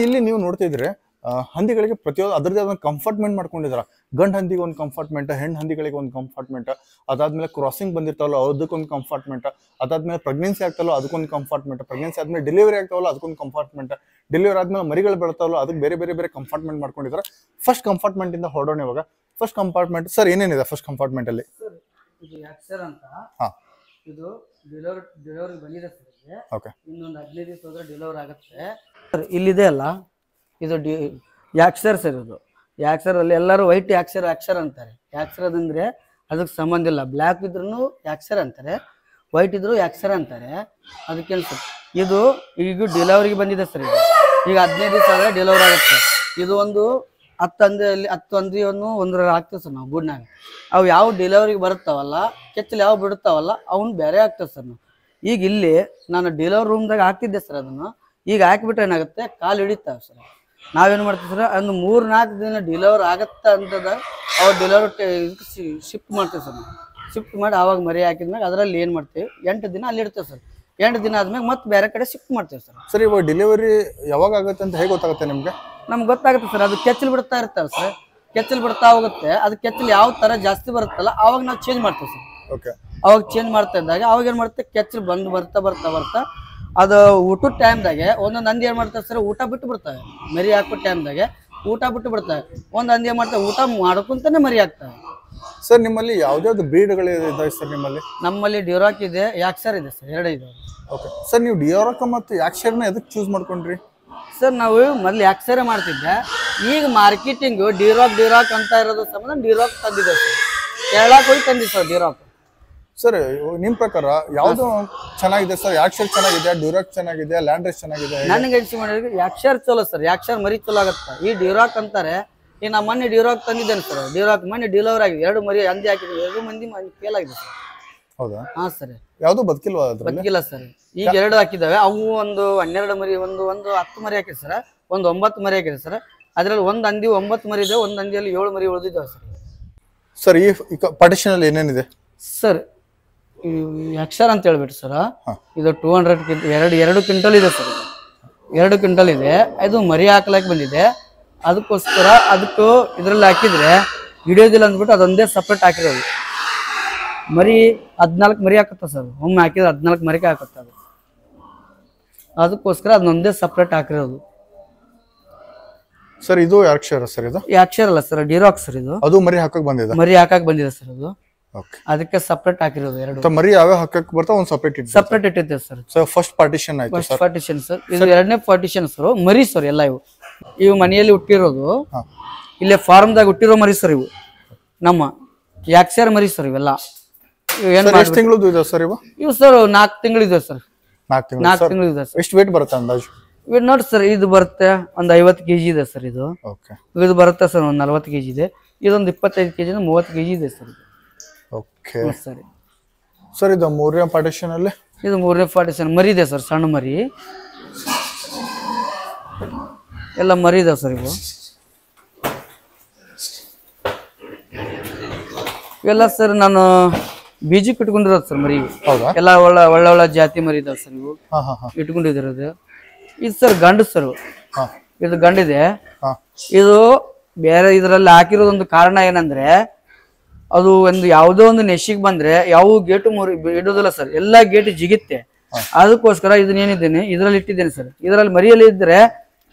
ಇಲ್ಲಿ ನೀವು ನೋಡ್ತಿದ್ರೆ ಹಂದಿಗಳಿಗೆ ಪ್ರತಿಯೊಂದು ಅದರದೇ ಒಂದು ಕಂಫಾರ್ಟ್ಮೆಂಟ್ ಮಾಡ್ಕೊಂಡಿದ್ದಾರೆ. ಗಂಡು ಹಂದಿಗೆ ಒಂದು ಕಂಫಾರ್ಟ್ಮೆಂಟ್, ಹೆಣ್ಣು ಹಂದಿಗಳಿಗೆ ಒಂದು ಕಂಫಾರ್ಟ್ಮೆಂಟ್, ಅದಾದ್ಮೇಲೆ ಕ್ರಾಸಿಂಗ್ ಬಂದಿರ್ತಾವಲ್ಲ ಅದಕ್ಕೊಂದು ಕಂಫಾರ್ಟ್ಮೆಂಟ್, ಅದಾದ್ಮೇಲೆ ಪ್ರೆಗ್ನೆನ್ಸಿ ಆಗ್ತಾವಲ್ಲ ಅದಕ್ಕೊಂದು ಕಂಫಾರ್ಟ್ಮೆಂಟ್, ಪ್ರೆಗ್ನೆನ್ಸಿ ಆದ್ಮೇಲೆ ಡೆಲಿವರಿ ಆಗ್ತಾವಲ್ಲ ಅದಕ್ಕೊಂದು ಕಂಫಾರ್ಟ್ಮೆಂಟ್, ಡೆಲಿವರಿ ಆದ್ಮೇಲೆ ಮರಿಗಳು ಬೆಳ್ತಾವಲ್ಲ ಅದಕ್ಕೆ ಬೇರೆ ಬೇರೆ ಬೇರೆ ಕಂಫಾರ್ಟ್ಮೆಂಟ್ ಮಾಡ್ಕೊಂಡಿದ್ದಾರೆ. ಫಸ್ಟ್ ಕಂಫಾರ್ಟ್ಮೆಂಟ್ ಇಂದ ಹೊರಡೋಣ ಇವಾಗ. ಫಸ್ಟ್ ಕಂಪಾರ್ಟ್ಮೆಂಟ್ ಸರ್ ಏನೇನಿದೆ ಫಸ್ಟ್ ಕಂಪಾರ್ಟ್ಮೆಂಟ್ ಅಲ್ಲಿ? ಇದು ಎಕ್ಸರ್ ಅಂತ, ಇದು ಡೆಲಿವರಿ ಬಂದಿದೆ ಸರ್. ಓಕೆ, ಇನ್ನೊಂದು 15 ದಿವಸ ಹೋದ್ರೆ ಡೆಲಿವರಿ ಆಗುತ್ತೆ ಸರ್. ಇಲ್ಲಿದೆ ಅಲ್ಲ, ಇದು ಯಾಕ್ಸರ್ ಸರ್. ಇದು ಯಾಕ್ಸರ್ ಅಲ್ಲಿ ಎಲ್ಲರೂ ವೈಟ್ ಯಾಕ್ಸರ್ ಅಂತಾರೆ. ಯಾಕ್ಸರ್ ಅದಂದ್ರೆ ಅದಕ್ಕೆ ಸಂಬಂಧ ಇಲ್ಲ. ಬ್ಲ್ಯಾಕ್ ಇದ್ರೂ ಯಾಕ್ಸರ್ ಅಂತಾರೆ, ವೈಟ್ ಇದ್ರು ಯಾಕ್ಸರ್ ಅಂತಾರೆ. ಅದಕ್ಕೇನು ಸರ್, ಇದು ಈಗ ಡೆಲಿವರಿಗೆ ಬಂದಿದೆ ಸರ್. ಈಗ 15 ದಿವಸ ಆದ್ರೆ ಡೆಲಿವರಿ ಆಗುತ್ತೆ. ಇದು ಒಂದು 10 ಹಂದಿಯನ್ನು ಒಂದ್ರಲ್ಲಿ ಹಾಕ್ತೇವೆ ಸರ್ ನಾವು ಗೂಡ್ನಾಗ. ಅವು ಯಾವ ಡೆಲಿವರಿಗೆ ಬರುತ್ತಾವಲ್ಲ, ಕೆಚ್ಚಲು ಯಾವ ಬಿಡುತ್ತಾವಲ್ಲ ಅವನ್ನ ಬೇರೆ ಹಾಕ್ತೇವೆ ಸರ್ ನಾವು. ಈಗ ಇಲ್ಲಿ ನಾನು ಡೆಲಿವರಿ ರೂಮ್ದಾಗ ಹಾಕ್ತಿದ್ದೆ ಸರ್ ಅದನ್ನು. ಈಗ ಹಾಕಿಬಿಟ್ರೆ ಏನಾಗುತ್ತೆ, ಕಾಲು ಹಿಡಿತಾವೆ ಸರ್. ನಾವೇನು ಮಾಡ್ತೀವಿ ಸರ್, ಒಂದು 3-4 ದಿನ ಡೆಲಿವರಿ ಆಗತ್ತೆ ಅಂತದ ಅವಾಗ ಡೆಲಿವರಿ ಶಿಫ್ಟ್ ಮಾಡ್ತೇವೆ ಸರ್ ನಾವು. ಶಿಫ್ಟ್ ಮಾಡಿ ಆವಾಗ ಮರಿ ಹಾಕಿದ್ಮ್ಯಾಗ ಅದರಲ್ಲಿ ಏನು ಮಾಡ್ತೀವಿ, 8 ದಿನ ಅಲ್ಲಿ ಇಡ್ತೇವೆ ಸರ್. 8 ದಿನ ಆದ್ಮೇಲೆ ಮತ್ತೆ ಬೇರೆ ಕಡೆ ಶಿಫ್ಟ್ ಮಾಡ್ತೇವೆ ಸರ್. ಸರ್ ಇವಾಗ ಡೆಲಿವರಿ ಯಾವಾಗ ಆಗುತ್ತೆ ಅಂತ ಹೇಗೆ ಗೊತ್ತಾಗುತ್ತೆ ನಿಮ್ಗೆ? ನಮ್ಗೆ ಗೊತ್ತಾಗುತ್ತೆ ಸರ್, ಅದು ಕೆಚ್ಚಲು ಬಿಡ್ತಾ ಇರ್ತಾವೆ ಸರ್. ಕೆಚ್ಚಲು ಬಿಡ್ತಾ ಹೋಗುತ್ತೆ, ಅದು ಕೆಚ್ಚಲು ಯಾವ ತರ ಜಾಸ್ತಿ ಬರುತ್ತಲ್ಲ ಅವಾಗ ನಾವು ಚೇಂಜ್ ಮಾಡ್ತೇವೆ ಸರ್. ಓಕೆ. ಅವಾಗ ಚೇಂಜ್ ಮಾಡ್ತಾ ಇದ್ದಾಗ ಅವಾಗ ಏನ್ ಮಾಡುತ್ತೆ, ಕೆಚ್ಚಲು ಬಂದು ಬರ್ತಾ ಬರ್ತಾ ಬರ್ತಾ ಅದು ಊಟದ ಟೈಮ್ದಾಗೆ ಒಂದೊಂದು ಹಂದಿ ಏನ್ ಮಾಡ್ತಾರೆ ಸರ್, ಊಟ ಬಿಟ್ಟು ಬಿಡ್ತವೆ. ಮರಿ ಹಾಕೋ ಟೈಮ್ದಾಗೆ ಊಟ ಬಿಟ್ಟು ಬಿಡ್ತವೆ. ಒಂದು ಹಂದಿ ಏನ್ ಮಾಡ್ತವೆ, ಊಟ ಮಾಡ್ಕೊಂತಾನೆ ಮರಿ ಹಾಕ್ತವೆ. ಸರ್ ನಿಮ್ಮಲ್ಲಿ ಯಾವ್ದಾವ್ದು ಬ್ರೀಡ್ಗಳು ಇದಾವೆ ಸರ್ ನಿಮ್ಮಲ್ಲಿ? ನಮ್ಮಲ್ಲಿ ಡ್ಯೂರಾಕ್ ಇದೆ, ಯಾಕ್ಸರ್ ಇದೆ ಸರ್, 2 ಇದೆ. ಓಕೆ ಸರ್, ನೀವು ಡ್ಯೂರಾಕ್ ಮತ್ತು ಯಾಕ್ಷರ್ನ ಎದಕ್ಕೆ ಚೂಸ್ ಮಾಡ್ಕೊಂಡ್ರಿ ಸರ್? ನಾವು ಮೊದ್ಲು ಯಾಕ್ಸರೇ ಮಾಡ್ತಿದ್ದೆ. ಈಗ ಮಾರ್ಕೆಟಿಂಗು ಡ್ಯೂರಾಕ್ ಅಂತ ಇರೋದು ಸಂಬಂಧ ಡ್ಯೂರಾಕ್ ತಂದಿದೆ ಸರ್. ಕೇರಳಕ್ಕೆ ಹೋಗಿ ತಂದಿದೆ ಸರ್ ಡ್ಯೂರಾಕ್. ಸರ್ ನಿಮ್ಮ ಪ್ರಕಾರ ಯಾವುದು ಚೆನ್ನಾಗಿದೆ ಸರ್? ಯಾಕ್ಷರ್ ಚೆನ್ನಾಗಿದೆ, ಡ್ಯೂರಾಕ್ ಚೆನ್ನಾಗಿದೆ, ಲ್ಯಾಂಡ್ ರೇಸ್ ಚೆನ್ನಾಗಿದೆ? ನನಗೆ ಅನಿಸಿ ಮಾಡಿದ್ರೆ ಯಾಕ್ಷರ್ ಚಲೋ ಸರ್. ಯಾಕ್ಷರ್ ಮರಿ ಚಲೋ ಆಗುತ್ತೆ. ಈ ಡ್ಯೂರಾಕ್ ಅಂತಾರೆ. ಈಗ ನಾ ಮೊನ್ನೆ ಡ್ಯೂರಾಕ್ ತಂದಿದ್ದೇನೆ ಸರ್. ಡ್ಯೂರಾಕ್ ಮೊನ್ನೆ ಡೆಲಿವರಿ ಆಗಿದೆ. 2 ಮರಿ ಹಂದಿ ಹಾಕಿದ್ವಿ. 2 ಮಂದಿ ಫೇಲ್ ಆಗಿದೆ ಸರ್. ಹೌದಾ? ಹಾ ಸರ್. ಯಾವುದು ಬದುಕಿಲ್ವಾ? ಬದುಕಿಲ್ಲ ಸರ್. ಈಗ 2 ಹಾಕಿದ್ದಾವೆ. ಅವು ಒಂದು 12 ಮರಿ, ಒಂದು 10 ಮರಿ ಹಾಕಿದೆ ಸರ್. ಒಂದು 9 ಮರಿ ಹಾಕಿದೆ ಸರ್. ಅದ್ರಲ್ಲಿ ಒಂದು ಹಂದಿ 9 ಮರಿ ಇದೆ, ಒಂದು ಹಂದಿಯಲ್ಲಿ 7 ಮರಿ ಉಳಿದಿದ್ದಾವೆ ಸರ್. ಸರ್ ಈ ಪಾರ್ಟಿಷನ್ ಅಲ್ಲಿ ಏನೇನಿದೆ ಸರ್? ಅಕ್ಷರ ಅಂತ ಹೇಳ್ಬಿಟ್ಟು ಸರ್, ಇದು 2 ಕ್ವಿಂಟಲ್ ಇದೆ ಸರ್. 2 ಕ್ವಿಂಟಲ್ ಇದೆ. ಇದು ಮರಿ ಹಾಕ್ಲಕ್ಕೆ ಬಂದಿದೆ. ಅದಕ್ಕೋಸ್ಕರ ಅದಕ್ಕೂ ಇದ್ರಲ್ಲಿ ಹಾಕಿದ್ರೆ ಹಿಡಿಯೋದಿಲ್ಲ ಅಂದ್ಬಿಟ್ಟು ಅದೊಂದೇ ಸಪ್ರೇಟ್ ಹಾಕಿರೋದು. ಮರಿ 14 ಮರಿ ಹಾಕತ್ತ ಸರ್. ಒಮ್ಮೆ ಹಾಕಿದ್ರೆ 14 ಮರಿ ಹಾಕತ್ತ ಅದು. ಅದಕ್ಕೋಸ್ಕರ ಅದನ್ನೊಂದೇ ಸಪ್ರೇಟ್ ಹಾಕಿರೋದು ಸರ್. ಇದು ಯಾಕ್ಷರ ಸರ್? ಇದು ಯಾಕ್ಷರ ಅಲ್ಲ ಸರ್, ಡ್ಯೂರಾಕ್ ಸರ್. ಇದು ಅದು ಮರಿ ಹಾಕಕ್ ಬಂದಿದೆ. ಮರಿ ಹಾಕಕ್ ಬಂದಿದೆ ಸರ್. ಅದು ಓಕೆ. ಅದಕ್ಕೆ ಸಪ್ರೇಟ್ ಹಾಕಿರೋದು 2. ಮರಿ ಯಾವ ಹಾಕಕ್ ಬರ್ತಾ ಒಂದು ಸಪ್ರೇಟ್ ಇಟ್ಟಿದ್ದೆ ಸರ್. ಸರ್ ಫಸ್ಟ್ ಪಾರ್ಟಿಷನ್ ಆಯ್ತು ಫಸ್ಟ್ ಪಾರ್ಟಿಷನ್ ಸರ್. ಇದು 2ನೇ ಪಾರ್ಟಿಷನ್ ಸರ್. ಮರಿ ಸರ್ ಎಲ್ಲ ಇವು ಮನೆಯಲ್ಲಿ ಹುಟ್ಟಿರೋದು. ಇಲ್ಲೇ ಫಾರ್ಮ್ದಾಗ ಹುಟ್ಟಿರೋ ಮರಿ ಸರ್. ಇವು ನಮ್ಮ ಯಾಕ್ಷರ ಮರಿ ಸರ್. ಇವೆಲ್ಲ ಎಷ್ಟು ತಿಂಗಳದ್ದು ಇದೆ ಸರ್? ಇವು ಸರ್ 4 ತಿಂಗಳಿದೆ ಸರ್. 4 ತಿಂಗಳು ಇದೆ ಸರ್. ಎಷ್ಟು ವೇಟ್ ಬರುತ್ತೆ ಅಂದಾಜು? ನೋಡಿ ಸರ್, ಇದು ಬರುತ್ತೆ ಒಂದು 50 kg ಇದೆ ಸರ್. ಇದು ಇದು ಬರುತ್ತೆ ಸರ್ ಒಂದು 40 kg ಇದೆ. ಇದೊಂದು 25 kg 30 kg ಇದೆ ಸರ್. ಓಕೆ ಸರಿ ಸರ್. ಇದು 3ನೇ ಪಾರ್ಟಿಷನ್ ಅಲ್ಲಿ ಇದು 3ನೇ ಪಾರ್ಟಿಷನ್ ಮರಿ ಇದೆ ಸರ್. ಸಣ್ಣ ಮರಿ ಎಲ್ಲ ಮರಿ ಇದಾವೆ ಸರ್. ಇವೆಲ್ಲ ಸರ್ ನಾನು ಬೀಜಕ್ಕೆ ಇಟ್ಕೊಂಡಿರೋದು ಸರ್ ಮರಿ. ಎಲ್ಲ ಒಳ್ಳೆ ಜಾತಿ ಮರಿ ಇದಾವೆ ಸರ್. ಇವು ಇಟ್ಕೊಂಡಿರೋದು. ಇದು ಸರ್ ಗಂಡು ಸರ್. ಇದು ಗಂಡಿದೆ. ಇದು ಬೇರೆ ಇದರಲ್ಲಿ ಹಾಕಿರೋದೊಂದು ಕಾರಣ ಏನಂದ್ರೆ, ಅದು ಒಂದು ಯಾವುದೋ ಒಂದು ನೆಶಿಗೆ ಬಂದ್ರೆ ಯಾವ ಗೇಟು ಇಡೋದಿಲ್ಲ ಸರ್. ಎಲ್ಲಾ ಗೇಟ್ ಜಿಗುತ್ತೆ. ಅದಕ್ಕೋಸ್ಕರ ಇದನ್ನೇನಿದ್ದೇನೆ ಇದರಲ್ಲಿ ಇಟ್ಟಿದ್ದೇನೆ ಸರ್. ಇದರಲ್ಲಿ ಮರಿಯಲ್ಲಿ ಇದ್ರೆ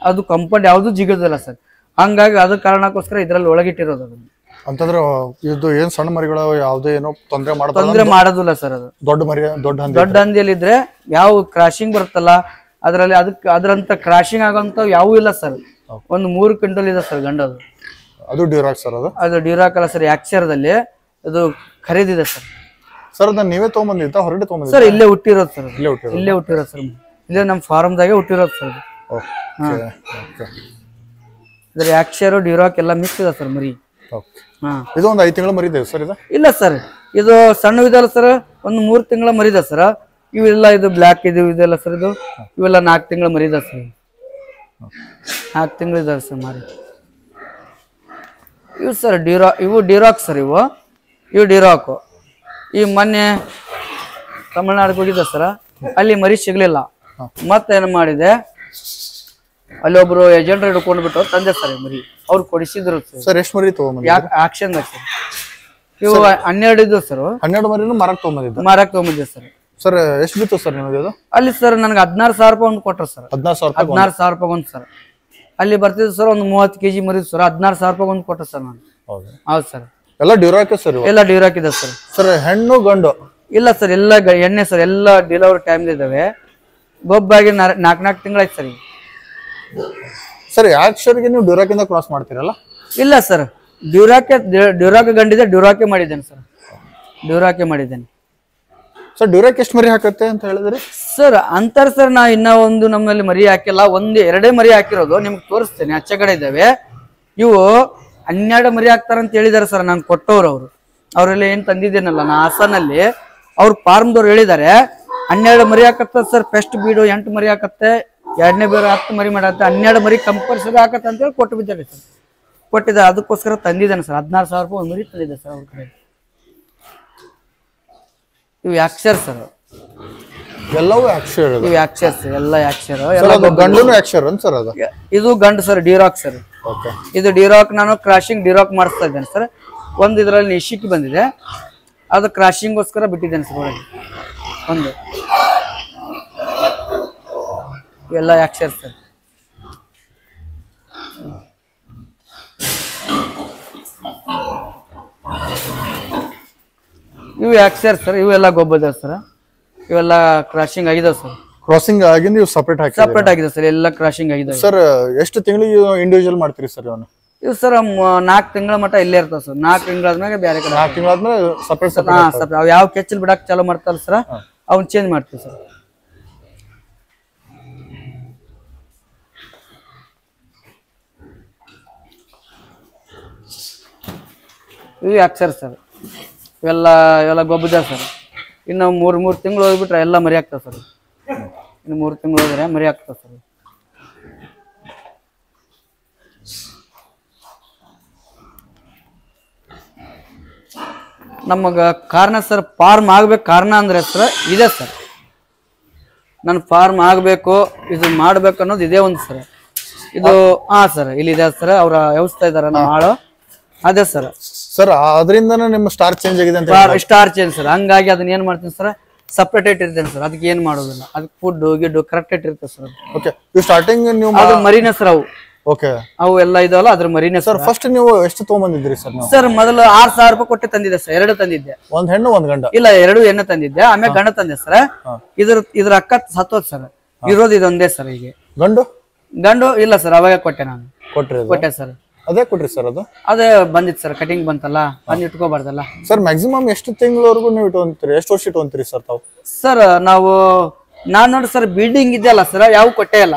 ಅದು ಕಂಪೌಂಡ್ ಯಾವ್ದು ಜಿಗೋದಿಲ್ಲ ಸರ್. ಹಂಗಾಗಿ ಅದ ಕಾರಣಕ್ಕೋಸ್ಕರ ಇದ್ರಲ್ಲಿ ಒಳಗಿಟ್ಟಿರೋದು. ಅದನ್ನ ಅಂತಂದ್ರೆ ಇದು ಏನ್ ಸಣ್ಣ ಮರಿಗಳು ಯಾವುದೇ ಏನೋ ತೊಂದರೆ ಮಾಡೋದಿಲ್ಲ ಸರ್. ಅದು ದೊಡ್ಡ ಹಂದಿಯಲ್ಲಿ ಇದ್ರೆ ಯಾವ ಕ್ರಾಶಿಂಗ್ ಬರುತ್ತಲ್ಲ ಅದರಲ್ಲಿ ಅದರಂತ ಕ್ರಾಶಿಂಗ್ ಆಗೋಂತ ಯಾವೂ ಇಲ್ಲ ಸರ್. ಒಂದು 3 ಕ್ವಿಂಟಲ್ ಇದೆ ಸರ್ ಗಂಡದು. ಅದು ಡ್ಯೂರಾಕ್ ಸರ್? ಅದು ಡ್ಯೂರಾಕ್ ಅಲ್ಲ ಸರ್, ಯಾಕ್ಷರದಲ್ಲಿ ಅದು ಖರೀದಿದೆ ಸರ್. ಸರ್ ಅದನ್ನ ನೀವೇ ತಗೊಂಡ್ಬಂದಿದ್ದ ಹೊರಗಡೆ ತಗೊಂಡ್ಬಂದಿದ್ದ ಸರ್? ಇಲ್ಲೇ ಹುಟ್ಟಿರೋದು ಸರ್. ಇಲ್ಲೇ ಹುಟ್ಟಿರೋದು ಸರ್. ಇಲ್ಲೇ ನಮ್ಮ ಫಾರ್ಮ್ದಾಗೆ ಹುಟ್ಟಿರೋದು ಸರ್. ಇದ್ರ ಯಾಕ್ಷರ ಡ್ಯೂರಾಕ್ ಎಲ್ಲ ಮಿಕ್ಸ್ ಇದೆ ಸರ್ ಮರಿ. ಇದು ಒಂದು 5 ತಿಂಗಳ ಮರಿ ಇದೆ ಸರ್? ಇಲ್ಲ ಸರ್, ಇದು ಸಣ್ಣ ಇದಲ್ಲ ಸರ್. ಒಂದು 3 ತಿಂಗಳ ಮರಿ ಇದೆ ಸರ್. ಇವೆಲ್ಲ ಇದು ಬ್ಲ್ಯಾಕ್ ಇದೆಲ್ಲ ಸರ್. ಇವೆಲ್ಲ 4 ತಿಂಗಳ ಮರಿ ಇದೆ ಸರ್. 4 ತಿಂಗಳು ಇದಾವೆ ಸರ್ ಮರಿ. ಇವು ಸರ್ ಇವು ಡ್ಯೂರಾಕ್ ಸರ್. ಇವು ಡ್ಯೂರಾಕು. ಈ ಮೊನ್ನೆ ತಮಿಳ್ನಾಡಿಗೆ ಹೋಗಿದ್ದೆ ಸರ್. ಅಲ್ಲಿ ಮರಿ ಸಿಗ್ಲಿಲ್ಲ. ಮತ್ತೇನು ಮಾಡಿದೆ, ಅಲ್ಲಿ ಒಬ್ರು ಏಜೆಂಟ್ ಹಿಡ್ಕೊಂಡ್ಬಿಟ್ಟು ತಂದೆ ಸರ್ ಮರಿ. ಅವ್ರು ಕೊಡಿಸಿದ್ರು ಸರ್. ಎಷ್ಟು ಮರಿ ತಗೊಂಡ್ಬಂದ್ರಿ? Action sir. ಇವು 12 ಇದ್ದು ಸರ್. 12 ಮರಿನೂ ಮಾರಕ್ ತಗೊಂಬಂದಿದ್ದೆ ಸರ್. ಸರ್ ಎಷ್ಟು ಬಿತ್ತು ಸರ್ ನಿಮಗೆ ಅದು? ಅಲ್ಲಿ ಸರ್ ನನಗೆ 16,000 ರೂಪಾಯಿ ಒಂದು ಕೊಟ್ಟರು ಸರ್. 16,000 ರೂಪಾಯಿ ಒಂದು ಸರ್. ಅಲ್ಲಿ ಬರ್ತಿದ್ದು ಸರ್ ಒಂದು 30 kg ಮರಿ ಸರ್. 16,000 ರೂಪಾಯಿ ಒಂದು ಕೊಟ್ಟರು ಸರ್ ನಾನು. ಹೌದು ಸರ್. ಎಲ್ಲ ಡ್ಯೂರಾಕ್ ಸರ್? ಎಲ್ಲ ಡ್ಯೂರಾಕ್ ಇದೆ ಸರ್. ಸರ್ ಹೆಣ್ಣು ಗಂಡು? ಇಲ್ಲ ಸರ್, ಎಲ್ಲ ಎಣ್ಣೆ ಸರ್. ಎಲ್ಲ ಡೆಲಿವರಿ ಟೈಮ್ ಇದಾವೆ. ಗೊಬ್ಬಾಗಿ 4 ತಿಂಗಳಾಯ್ತು ಸರ್. ಸರ್ ಯಾಕ್ಷರ್ಗೆ ನೀವು ಡ್ಯೂರಾಕ್ ಇಂದ ಕ್ರಾಸ್ ಮಾಡ್ತೀರಲ್ಲ? ಇಲ್ಲ ಸರ್, ಡ್ಯೂರಾಕ್ ಗಂಡಿದೆ. ಡ್ಯೂರಾಕೆ ಮಾಡಿದ್ದೇನೆ ಸರ್. ಡ್ಯೂರಾಕೆ ಮಾಡಿದ್ದೇನೆ. ಸರ್ ಡ್ಯೂರಾಕ್ ಎಷ್ಟು ಮರಿ ಹಾಕತ್ತೆ ಅಂತ ಹೇಳಿದ್ರಿ? ಸರ್ ಅಂತಾರ ಸರ್, ನಾ ಇನ್ನ ಒಂದು ನಮ್ಮಲ್ಲಿ ಮರಿ ಹಾಕಿಲ್ಲ, ಎರಡೇ ಮರಿ ಹಾಕಿರೋದು, ನಿಮ್ಗೆ ತೋರಿಸ್ತೇನೆ. ಆಚೆ ಕಡೆ ಇದ್ದಾವೆ ಇವು. 12 ಮರಿ ಹಾಕ್ತಾರಂತ ಹೇಳಿದಾರೆ ಸರ್, ನಂಗೆ ಕೊಟ್ಟವ್ರು ಅವರು. ಅವರೆಲ್ಲ ಏನ್ ತಂದಿದ್ದೇನಲ್ಲ ನಾ ಹಾಸನಲ್ಲಿ, ಅವ್ರ ಫಾರ್ಮ್ದವ್ರು ಹೇಳಿದ್ದಾರೆ 12 ಮರಿ ಹಾಕತ್ತ ಸರ್. ಫಸ್ಟ್ ಬೀಡು 8 ಮರಿ ಹಾಕತ್ತೆ, 2ನೇ ಬೀಡು 10 ಮರಿ ಮಾಡತ್ತೆ, 12 ಮರಿ ಕಂಪಲ್ಸರಿ ಹಾಕತ್ತೆ ಅಂತೇಳಿ ಕೊಟ್ಟು ಬಿದ್ದಾರೆ ಸರ್. ಕೊಟ್ಟಿದ್ದ ಅದಕ್ಕೋಸ್ಕರ ತಂದಿದ್ದಾನೆ ಸರ್. 16,000 ರೂಪಾಯಿ ಒಂದು ಮರಿ ತಂದಿದ್ದೆ ಸರ್ ಅವ್ರ ಕಡೆ. ಇವು ಯಾಕ್ಷರ್ ಸರ್, ಎಲ್ಲವೂ ಯಾಕ್ಷರ್. ಇವು ಯಾಕ್ಷರ್ಸ್ ಎಲ್ಲ ಯಾಕ್ಷರ್. ಗಂಡುನು ಯಾಕ್ಷರ್ ಸರ್ ಅದು? ಇದು ಗಂಡು ಸರ್, ಡಿರಾಕ್ ಸರ್. ಇದು ಡಿರಾಕ್, ನಾನು ಕ್ರಾಶಿಂಗ್ ಡಿರಾಕ್ ಮಾಡಿಸ್ತಾ ಇದ್ದೇನೆ ಸರ್. ಒಂದು ಇದರಲ್ಲಿ ನಿಶಿಕ್ ಬಂದಿದೆ, ಅದು ಕ್ರಾಶಿಂಗ್ಗೋಸ್ಕರ ಬಿಟ್ಟಿದ್ದೇನೆ ಸರ್ ಒಳಗೆ. ಒಂದು ಎಲ್ಲ ಯಾಕ್ಷರ್ ಸರ್. ಇವು ಯಾಕ್ಷರ್ ಸರ್, ಇವೆಲ್ಲ ಗೊಬ್ಬರ ಸರ್. ಇವೆಲ್ಲ ಕ್ರಾಶಿಂಗ್ ಆಗಿದಾವೆ ಸರ್. ಕ್ರಾಸಿಂಗ್ ಆಗಿ ನೀವು ಸಪರೇಟ್ ಹಾಕಿ ಸಪರೇಟ್ ಆಗಿದೆ ಸರ್, ಎಲ್ಲ ಕ್ರಾಶಿಂಗ್ ಆಗಿದೆ ಸರ್. ಎಷ್ಟು ತಿಂಗಳಿಗೆ ಇಂಡಿವಿಜುವಲ್ ಮಾಡ್ತೀರಿ ಸರ್ ಇವನು? ಇವು ಸರ್ 4 ತಿಂಗಳ ಮಟ್ಟ ಇಲ್ಲೇ ಇರ್ತಾವ ಸರ್. 4 ತಿಂಗಳಾದ್ಮೇಲೆ ಬೇರೆ ಕಡೆ. 4 ತಿಂಗಳಾದ್ಮೇಲೆ ಸಪರೇಟ್ ಅವ್ ಯಾವ ಕೆಚ್ಚಲ್ ಬಿಡಾಕ್ ಚಾಲೂ ಮಾಡ್ತಾರಲ್ಲ ಸರ್, ಅವ್ನ ಚೇಂಜ್ ಮಾಡ್ತೀವಿ ಸರ್. ಇವು ಯಾಕ್ಷರ್ ಸರ್. ಇವೆಲ್ಲ ಗೊಬ್ಬರ ಸರ್. ಇನ್ನು 3 ತಿಂಗಳು ಹೋಗ್ಬಿಟ್ರೆ ಎಲ್ಲ ಮರಿ ಆಗ್ತಾವ ಸರ್. ಇನ್ನು 3 ತಿಂಗಳು ಹೋದ್ರೆ ಮರಿ ಆಗ್ತಾವ ಸರ್. ನಮಗ ಕಾರಣ ಸರ್ ಫಾರ್ಮ್ ಆಗ್ಬೇಕು. ಕಾರಣ ಅಂದ್ರೆ ಸರ್ ಇದೆ ಸರ್, ನನ್ ಫಾರ್ಮ್ ಆಗ್ಬೇಕು, ಇದು ಮಾಡ್ಬೇಕು ಅನ್ನೋದು ಇದೇ ಒಂದು ಸರ್. ಇದು ಸರ್ ಇಲ್ಲಿದೆ ಸರ್, ಅವ್ರ ವ್ಯವಸ್ಥೆ ಇದಾರ ನಮ್ಮ ಆಳು, ಅದೇ ಸರ್. ಸರ್ ಅದರಿಂದನೇ ನಿಮ್ಮ ಸ್ಟಾರ್ ಚೇಂಜ್ ಆಗಿದೆ ಅಂತ? Star change sir. ಹಂಗಾಗಿ ಅದನ್ನ ಏನ್ ಮಾಡ್ತೀನಿ ಸರ್, ಸಪ್ರೇಟ್ ಇರ್ತೇನೆ ಸರ್. ಅದಕ್ಕೆ ಏನ್ ಮಾಡೋದಿಲ್ಲ, ಅದಕ್ಕೆ ಫುಡ್ ಗಿಡ್ ಕರೆಕ್ಟ್ ಇರ್ತದೆ ಸರ್. ಓಕೆ. ಇವು ಸ್ಟಾರ್ಟಿಂಗ್ ನೀವು ಅದು ಮರಿನೇ ಸರ್ ಅವು. ಓಕೆ. ಅವು ಎಲ್ಲ ಇದಾವಲ್ಲ ಅದ್ರ ಮರಿನೇ ಸರ್. ಫಸ್ಟ್ ನೀವು ಎಷ್ಟು ತಗೊಂಡ್ಬಂದಿದ್ರಿ ಸರ್? ಸರ್ ಮೊದಲು 6,000 ರೂಪಾಯಿ ಕೊಟ್ಟು ತಂದಿದ್ದೆ ಸರ್. 2 ತಂದಿದ್ದೆ. ಒಂದ್ ಹೆಣ್ಣು ಒಂದ್ ಗಂಡ? ಇಲ್ಲ, 2 ಹೆಣ್ಣು ತಂದಿದ್ದೆ, ಆಮೇಲೆ ಗಂಡ ತಂದೆ ಸರ್. ಇದ್ರ ಅಕ್ಕ ಸತ್ತೋದ್ ಸರ್. ಇರೋದು ಇದೊಂದೇ ಸರ್. ಈಗ ಗಂಡು ಇಲ್ಲ ಸರ್, ಅವಾಗ ಕೊಟ್ಟೆ ನಾನು. ಕೊಟ್ಟೆ ಸರ್. ಅದೇ ಕೊಟ್ರಿ ಸರ್? ಅದೇ ಬಂದಿತ್ತು ಸರ್, ಕಟಿಂಗ್ ಬಂತಲ್ಲ, ಅದನ್ನ ಇಟ್ಕೋಬಾರ್ದಲ್ಲ ಸರ್. ಮ್ಯಾಕ್ಸಿಮಮ್ ಎಷ್ಟು ತಿಂಗಳವರೆಗೂ ನೀವು ಇಟ್ಕೊಂತೀರಿ? ಎಷ್ಟು ವರ್ಷ ಇಟ್ಕೊಂತೀರಿ ಸರ್ ತಾವು? ಸರ್ ನಾನ್ ನೋಡಿ ಸರ್, ಬೀಡಿಂಗ್ ಇದೆಯಲ್ಲ ಸರ್, ಯಾವ ಕೊಟ್ಟೆ ಇಲ್ಲ.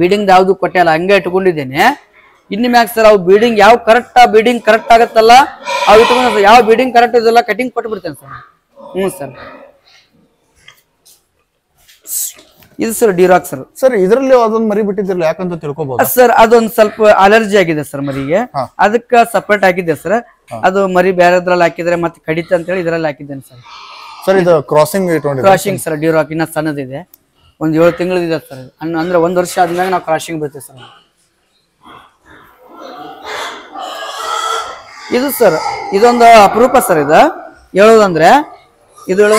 ಬೀಡಿಂಗ್ ಯಾವ್ದು ಕೊಟ್ಟೆ ಇಲ್ಲ, ಹಂಗೆ ಇಟ್ಕೊಂಡಿದ್ದೇನೆ. ಇನ್ನು ಮ್ಯಾಕ್ ಸರ್ ಅವು ಬೀಡಿಂಗ್ ಯಾವ ಬೀಡಿಂಗ್ ಕರೆಕ್ಟ್ ಆಗತ್ತಲ್ಲ ಅವು ಇಟ್ಕೊಂಡು, ಯಾವ ಬೀಡಿಂಗ್ ಕರೆಕ್ಟ್ ಇದೆಲ್ಲ ಕಟಿಂಗ್ ಕೊಟ್ಟು ಬಿಡ್ತೇನೆ ಸರ್. ಸರ್ ಇದು ಸರ್ ಡಿರಾಕ್ ಸರ್. ಸರ್ ಇದರಲ್ಲಿ ಅದೊಂದು ಮರಿ ಬಿಟ್ಟಿದ್ದಿರಲ್ಲ, ಯಾಕಂತ ತಿಳ್ಕೊಬಹುದು ಸರ್? ಅದೊಂದು ಸ್ವಲ್ಪ ಅಲರ್ಜಿ ಆಗಿದೆ ಸರ್ ಮರಿಗೆ, ಅದಕ್ಕೆ ಸಪರೇಟ್ ಹಾಕಿದ್ದೆ ಸರ್. ಅದು ಮರಿ ಬೇರೆದ್ರಲ್ಲಿ ಹಾಕಿದ್ರೆ ಮತ್ತೆ ಕಡಿತ ಅಂತ ಹೇಳಿ ಇದ್ರಲ್ಲಿ ಹಾಕಿದ್ದೇನೆ ಸರ್. ಸರ್ ಇದು ಕ್ರಾಸಿಂಗ್ ಸರ್ ಡಿರಾಕ್ ಇನ್ನ ಸಣ್ಣದಿದೆ, ಒಂದು 7 ತಿಂಗಳಿದೆ ಸರ್. ಅಂದ್ರೆ 1 ವರ್ಷ ಆದ್ಮೇಲೆ ನಾವು ಕ್ರಾಸಿಂಗ್ ಬರ್ತೇವೆ ಸರ್. ಇದು ಸರ್ ಇದೊಂದು ಅಪರೂಪ ಸರ್. ಇದು ಹೇಳೋದಂದ್ರೆ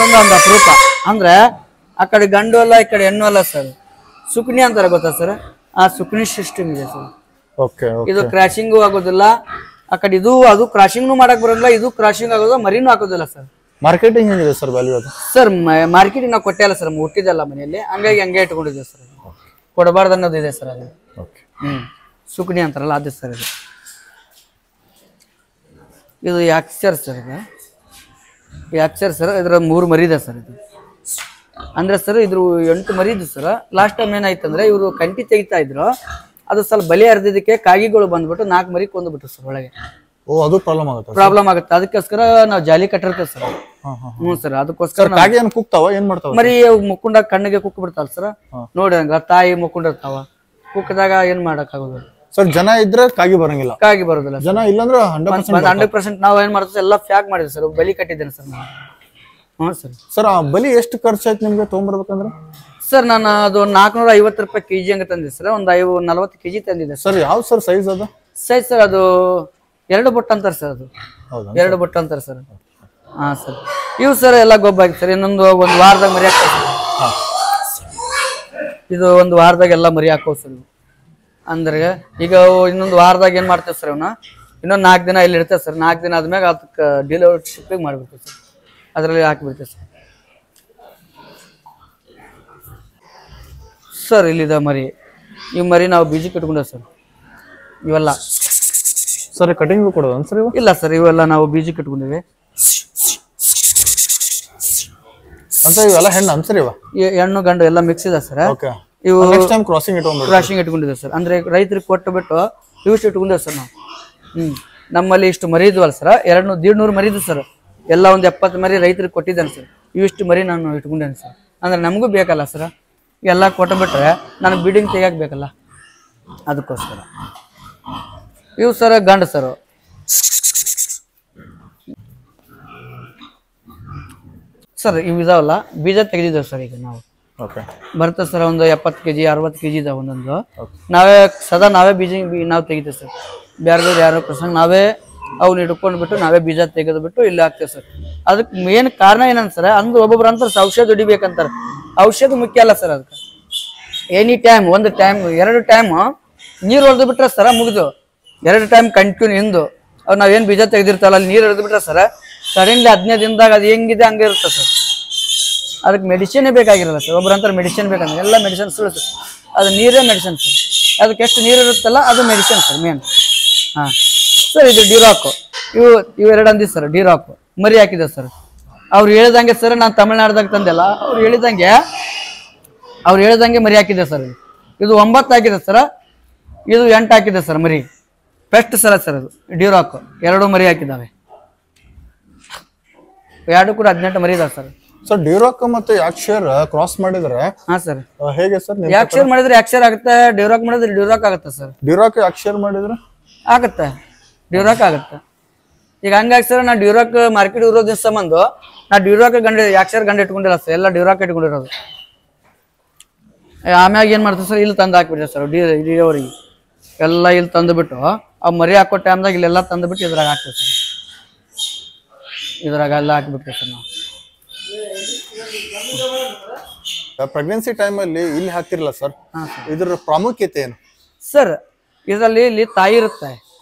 ಒಂದು ಅಪರೂಪ. ಅಂದ್ರೆ ಆ ಕಡೆ ಗಂಡು ಅಲ್ಲ, ಈ ಕಡೆ ಹೆಣ್ಣು ಅಲ್ಲ ಸರ್. ಸುಕ್ನಿ ಅಂತಾರೆ, ಗೊತ್ತಾ ಸರ್? ಆ ಸುಕ್ನಿ ಸಿಸ್ಟಮ್ ಇದೆ ಸರ್. ಇದು ಕ್ರಾಶಿಂಗು ಆಗೋದಿಲ್ಲ. ಆ ಕಡೆ ಅದು ಕ್ರಾಶಿಂಗ್ನು ಮಾಡಕ್ ಬರೋದಿಲ್ಲ, ಇದು ಕ್ರಾಶಿಂಗ್ ಆಗೋದು, ಮರಿನೂ ಹಾಕೋದಿಲ್ಲ ಸರ್. ಮಾರ್ಕೆಟಿಂಗ್ ಹೆಂಗಿದೆ ಸರ್ ವ್ಯಾಲ್ಯೂ ಅದು? ಸರ್ ಮಾರ್ಕೆಟಿಂಗ್ ನಾವು ಕೊಟ್ಟೆ ಅಲ್ಲ ಸರ್, ಹುಟ್ಟಿದಲ್ಲ ಮನೆಯಲ್ಲಿ, ಹಂಗಾಗಿ ಹಂಗೆ ಇಟ್ಕೊಂಡಿದ್ದೆ ಸರ್. ಕೊಡಬಾರ್ದು ಅನ್ನೋದು ಇದೆ ಸರ್ ಅದು. ಸುಕ್ನಿ ಅಂತಾರಲ್ಲ ಅದೇ ಸರ್. ಇದು ಯಾಕ್ಷರ್ ಸರ್. ಯಾಕ್ಷರ್ ಸರ್. ಇದ್ರ 3 ಮರಿ ಇದೆ ಸರ್. ಇದು ಅಂದ್ರೆ ಸರ್ ಇದ್ರ 8 ಮರಿ ಇದ್ದು ಸರ್. ಲಾಸ್ಟ್ ಟೈಮ್ ಏನಾಯ್ತಂದ್ರೆ ಇವರು ಕಂಟಿ ತೆಗಿತಾ ಇದ್ರು, ಅದು ಸ್ವಲ್ಪ ಬಲಿ ಹರಿದಿದ್ದಕ್ಕೆ ಕಾಗಿಗಳು ಬಂದ್ಬಿಟ್ಟು 4 ಮರಿ ಕೊಂದ್ಬಿಟ್ರು ಸರ್ ಒಳಗೆ. ಅದು ಪ್ರಾಬ್ಲಮ್ ಆಗುತ್ತೆ. ಅದಕ್ಕೋಸ್ಕರ ನಾವು ಜಾಲಿ ಕಟ್ಟಿರ್ತೇವೆ ಸರ್. ಸರ್ ಅದಕ್ಕೋಸ್ಕರ ಮರಿ ಮುಕ್ಕೊಂಡ ಕಣ್ಣಿಗೆ ಕುಕ್ ಬಿಡ್ತಾವ ಸರ್. ನೋಡಿ ಹಂಗ ತಾಯಿ ಮುಕ್ಕೊಂಡಿರ್ತಾವ, ಕುಕ್ಕದಾಗ ಏನ್ ಮಾಡಕ್ ಆಗೋದಿಲ್ಲ ಸರ್. ಜನ ಇದ್ರೆ ಕಾಗಿ ಬರಂಗಿಲ್ಲ, ಕಾಗಿ ಬರೋದಿಲ್ಲ. ಜನ ಇಲ್ಲಂದ್ರೆ 100% ನಾವ್ ಏನ್ ಮಾಡ್ತೀವಿ, ಎಲ್ಲ ಪ್ಯಾಕ್ ಮಾಡಿದ್ವಿ ಸರ್. ಬಲಿ ಕಟ್ಟಿದ್ದೇನೆ ಸರ್ ನಾನು. ಸರ್. ಸರ್ ಆ ಬಲಿ ಎಷ್ಟು ಖರ್ಚಾಯ್ತು ನಿಮ್ಗೆ ತಗೊಂಡ್ಬರ್ಬೇಕಂದ್ರೆ? ಸರ್ ನಾನು ಅದು 450 ರೂಪಾಯಿ ಕೆಜಿ ಹಂಗ ತಂದಿದ್ದೆ ಸರ್. ಒಂದು 40 ಕೆಜಿ ತಂದಿದ್ದೆ ಸರ್. ಯಾವ ಸರ್ ಸೈಜ್ ಅದು? ಸೈಜ್ ಸರ್ ಅದು 2 ಬೊಟ್ಟು ಅಂತಾರೆ ಸರ್. ಅದು 2 ಬೊಟ್ಟು ಅಂತಾರೆ ಸರ್. ಸರ್ ಇವು ಸರ್ ಎಲ್ಲ ಗೊಬ್ಬರ ಆಗಿ ಸರ್. ಇನ್ನೊಂದು 1 ವಾರದಾಗ ಮರಿ ಹಾಕೋ ಸರ್. ಇದು 1 ವಾರದಾಗ ಎಲ್ಲ ಮರಿ ಹಾಕೋ ಸರ್. ಅಂದ್ರೆ ಈಗ ಇನ್ನೊಂದು ವಾರದಾಗ ಏನ್ ಮಾಡ್ತೇವೆ ಸರ್, ಇವನ್ನ ಇನ್ನೊಂದು 4 ದಿನ ಇಲ್ಲಿ ಇರ್ತೇವೆ ಸರ್. 4 ದಿನ ಆದ್ಮ್ಯಾಗ ಅದಕ್ಕೆ ಡೆಲಿವರಿ ಶಿಪ್ಪಿಂಗ್ ಮಾಡ್ಬಿಡ್ತೇವೆ ಸರ್. ಅದರಲ್ಲಿ ಹಾಕಿಬಿಡ್ತೇವೆ ಸರ್. ಸರ್ ಇಲ್ಲಿದೆ ಮರಿ. ಈ ಮರಿ ನಾವು ಬೀಜಕ್ಕೆ ಇಟ್ಕೊಂಡೇವೆ ಸರ್. ಇವೆಲ್ಲ ಸರ್ ಕಟಿಂಗ್ ಕೊಡೋದು ಸರ್? ಇಲ್ಲ ಸರ್, ಇವೆಲ್ಲ ನಾವು ಬೀಜಕ್ಕೆ ಇಟ್ಕೊಂಡಿವಿ. ಅಂತ ಇವೆಲ್ಲ ಹೆಣ್ಣು ಅನ್ಸರಿ ಇವ ಹೆಣ್ಣು ಗಂಡು ಎಲ್ಲ ಮಿಕ್ಸ್ ಇದೆ ಸರ್. ಓಕೆ ಇವು ನೆಕ್ಸ್ಟ್ ಟೈಮ್ ಕ್ರಾಸಿಂಗ್ ಇಟ್ಕೊಂಡು ಕ್ರಾಸಿಂಗ್ ಇಟ್ಕೊಂಡಿದೆ ಸರ್. ಅಂದ್ರೆ ರೈತರಿಗೆ ಕೊಟ್ಟು ಬಿಟ್ಟು ಇವಿಷ್ಟು ಇಟ್ಕೊಂಡಿದೆ ಸರ್ ನಾವು. ನಮ್ಮಲ್ಲಿ ಇಷ್ಟು ಮರಿ ಇದ್ವಲ್ಲ ಸರ್, 150 ಮರಿ ಇದೆ ಸರ್. ಎಲ್ಲ ಒಂದು 70 ಮರಿ ರೈತರಿಗೆ ಕೊಟ್ಟಿದ್ದಾನೆ ಸರ್. ಇವಿಷ್ಟು ಮರಿ ನಾನು ಇಟ್ಕೊಂಡೇನೆ ಸರ್. ಅಂದ್ರೆ ನಮಗೂ ಬೇಕಲ್ಲ ಸರ್, ಎಲ್ಲ ಕೊಟ್ಟು ಬಿಟ್ರೆ ನನಗೆ ಬಿಡಿಂಗ್ ತೆಗಿಯಕ್ಕೆ ಬೇಕಲ್ಲ, ಅದಕ್ಕೋಸ್ಕರ. ಇವು ಸರ್ ಗಂಡು ಸರ್. ಸರ್ ಇವು ಇದಾವಲ್ಲ ಬೀಜ ತೆಗೆದಿದ್ದೇವೆ ಸರ್ ಈಗ ನಾವು. ಓಕೆ ಬರ್ತದೆ ಸರ್ ಒಂದು 70 kg 60 kg ಇದಾವೆ ಒಂದೊಂದು. ನಾವೇ ಬೀಜ ನಾವು ತೆಗಿತೇವೆ ಸರ್. ಬೇರೆ ಯಾರೋ ಪ್ರಸಂಗ ನಾವೇ ಅವ್ನು ಹಿಡ್ಕೊಂಡು ಬಿಟ್ಟು ನಾವೇ ಬೀಜ ತೆಗೆದು ಬಿಟ್ಟು ಇಲ್ಲಿ ಹಾಕ್ತೇವೆ ಸರ್. ಅದಕ್ಕೆ ಮೇನ್ ಕಾರಣ ಏನಂತ ಸರ್, ಅಂದ್ರೆ ಒಬ್ಬೊಬ್ರು ಅಂತಾರೆ ಔಷಧ ಹೊಡಿಬೇಕಂತಾರೆ. ಔಷಧ ಮುಖ್ಯ ಅಲ್ಲ ಸರ್. ಅದಕ್ಕೆ ಎನಿ ಟೈಮ್, ಒಂದು ಟೈಮ್ 2 ಟೈಮ್ ನೀರು ಹೊಡೆದು ಬಿಟ್ರೆ ಸರ ಮುಗಿದು. 2 ಟೈಮ್ ಕಂಟಿನ್ಯೂ ಹಿಂದು ಅವ್ರು ನಾವೇನು ಬೀಜ ತೆಗೆದಿರ್ತಲ್ಲ ಅಲ್ಲಿ ನೀರು ಹೊಡೆದು ಬಿಟ್ರೆ ಸರ ಸಡನ್ಲಿ 15 ದಿನದಾಗ ಅದು ಹೆಂಗಿದೆ ಹಂಗೆ ಇರುತ್ತೆ ಸರ್. ಅದಕ್ಕೆ ಮೆಡಿಸಿನೇ ಬೇಕಾಗಿರಲ್ಲ ಸರ್. ಒಬ್ರು ಅಂತಾರೆ ಮೆಡಿಸಿನ್ ಬೇಕಂದ್ರೆ, ಎಲ್ಲ ಮೆಡಿಸಿನ್ ಸುಳ್ಳು ಸರ್. ಅದು ನೀರೇ ಮೆಡಿಸಿನ್ ಸರ್. ಅದಕ್ಕೆ ಎಷ್ಟು ನೀರು ಇರುತ್ತಲ್ಲ ಅದು ಮೆಡಿಸಿನ್ ಸರ್ ಮೇನ್. ಹಾಂ ಸರ್, ಇದು ಡ್ಯೂರಾಕು. ಇವು 2 ಅಂದಿ ಸರ್. ಡ್ಯೂರಾಕು ಮರಿ ಹಾಕಿದೆ ಸರ್. ಅವ್ರು ಹೇಳ್ದಂಗೆ ಸರ್, ನಾನು ತಮಿಳ್ನಾಡ್ದಾಗ ತಂದೆಲ್ಲ ಅವ್ರು ಹೇಳಿದಂಗೆ ಮರಿ ಹಾಕಿದೆ ಸರ್. ಇದು 9 ಹಾಕಿದೆ ಸರ್, ಇದು 8 ಹಾಕಿದೆ ಸರ್ ಮರಿ. ಬೆಸ್ಟ್ ಸರ ಸರ್ ಅದು ಡ್ಯೂರಾಕು. 2 ಮರಿ ಹಾಕಿದ್ದಾವೆ, 2 ಕೂಡ 18 ಮರಿ ಇದಾವೆ ಸರ್. ಸರ್ ಡ್ಯೂರಾಕ್ ಮತ್ತೆ ಯಾಕ್ಷರ್ ಕ್ರಾಸ್ ಮಾಡಿದ್ರೆ ಹಾಂ ಸರ್. ಹೇಗೆ ಸರ್? ಯಾಕ್ಷರ್ ಮಾಡಿದ್ರೆ ಯಾಕ್ಷರ್ ಆಗುತ್ತೆ, ಡ್ಯೂರಾಕ್ ಮಾಡಿದ್ರೆ ಡ್ಯೂರಾಕ್ ಆಗುತ್ತೆ ಸರ್. ಡ್ಯೂರಾಕ್ ಯಾಕ್ಷರ್ ಮಾಡಿದ್ರೆ ಆಗುತ್ತೆ, ಡ್ಯೂರಾಕ್ ಆಗುತ್ತೆ. ಈಗ ಹಂಗಾಗಿ ಸರ್ ನಾ ಡ್ಯೂರಾಕ್ ಮಾರ್ಕೆಟ್ ಇರೋದ್ರ ಸಂಬಂಧ ನಾ ಡ್ಯೂರಾಕ್ ಯಾಕ್ಷರ್ ಗಂಡ ಇಟ್ಕೊಂಡಿಲ್ಲ ಸರ್, ಎಲ್ಲ ಡ್ಯೂರಾಕ್ ಇಟ್ಕೊಂಡಿರೋದು. ಆಮ್ಯಾಗ ಏನು ಮಾಡ್ತೀವಿ ಸರ್, ಇಲ್ಲಿ ತಂದು ಹಾಕ್ಬಿಡ್ತೀವಿ ಸರ್. ಡಿಲಿವರಿಗೆ ಎಲ್ಲ ಇಲ್ಲಿ ತಂದುಬಿಟ್ಟು ಆ ಮರಿ ಹಾಕೋ ಟೈಮ್ದಾಗ ಇಲ್ಲೆಲ್ಲ ತಂದುಬಿಟ್ಟು ಇದ್ರಾಗ ಹಾಕ್ತೀವಿ ಸರ್. ಇದ್ರಾಗ ಎಲ್ಲ ಹಾಕಿಬಿಡ್ತೀವಿ ಸರ್ ನಾವು. ಪ್ರೆಗ್ನೆನ್ಸಿ ಟೈಮಲ್ಲಿ ಇಲ್ಲಿ ಹಾಕ್ತಿರಲ್ಲ ಸರ್, ಇದ್ರ ಪ್ರಾಮುಖ್ಯತೆ ಏನು ಸರ್? ಇದರಲ್ಲಿ ಇಲ್ಲಿ ತಾಯಿ ಇರುತ್ತೆ,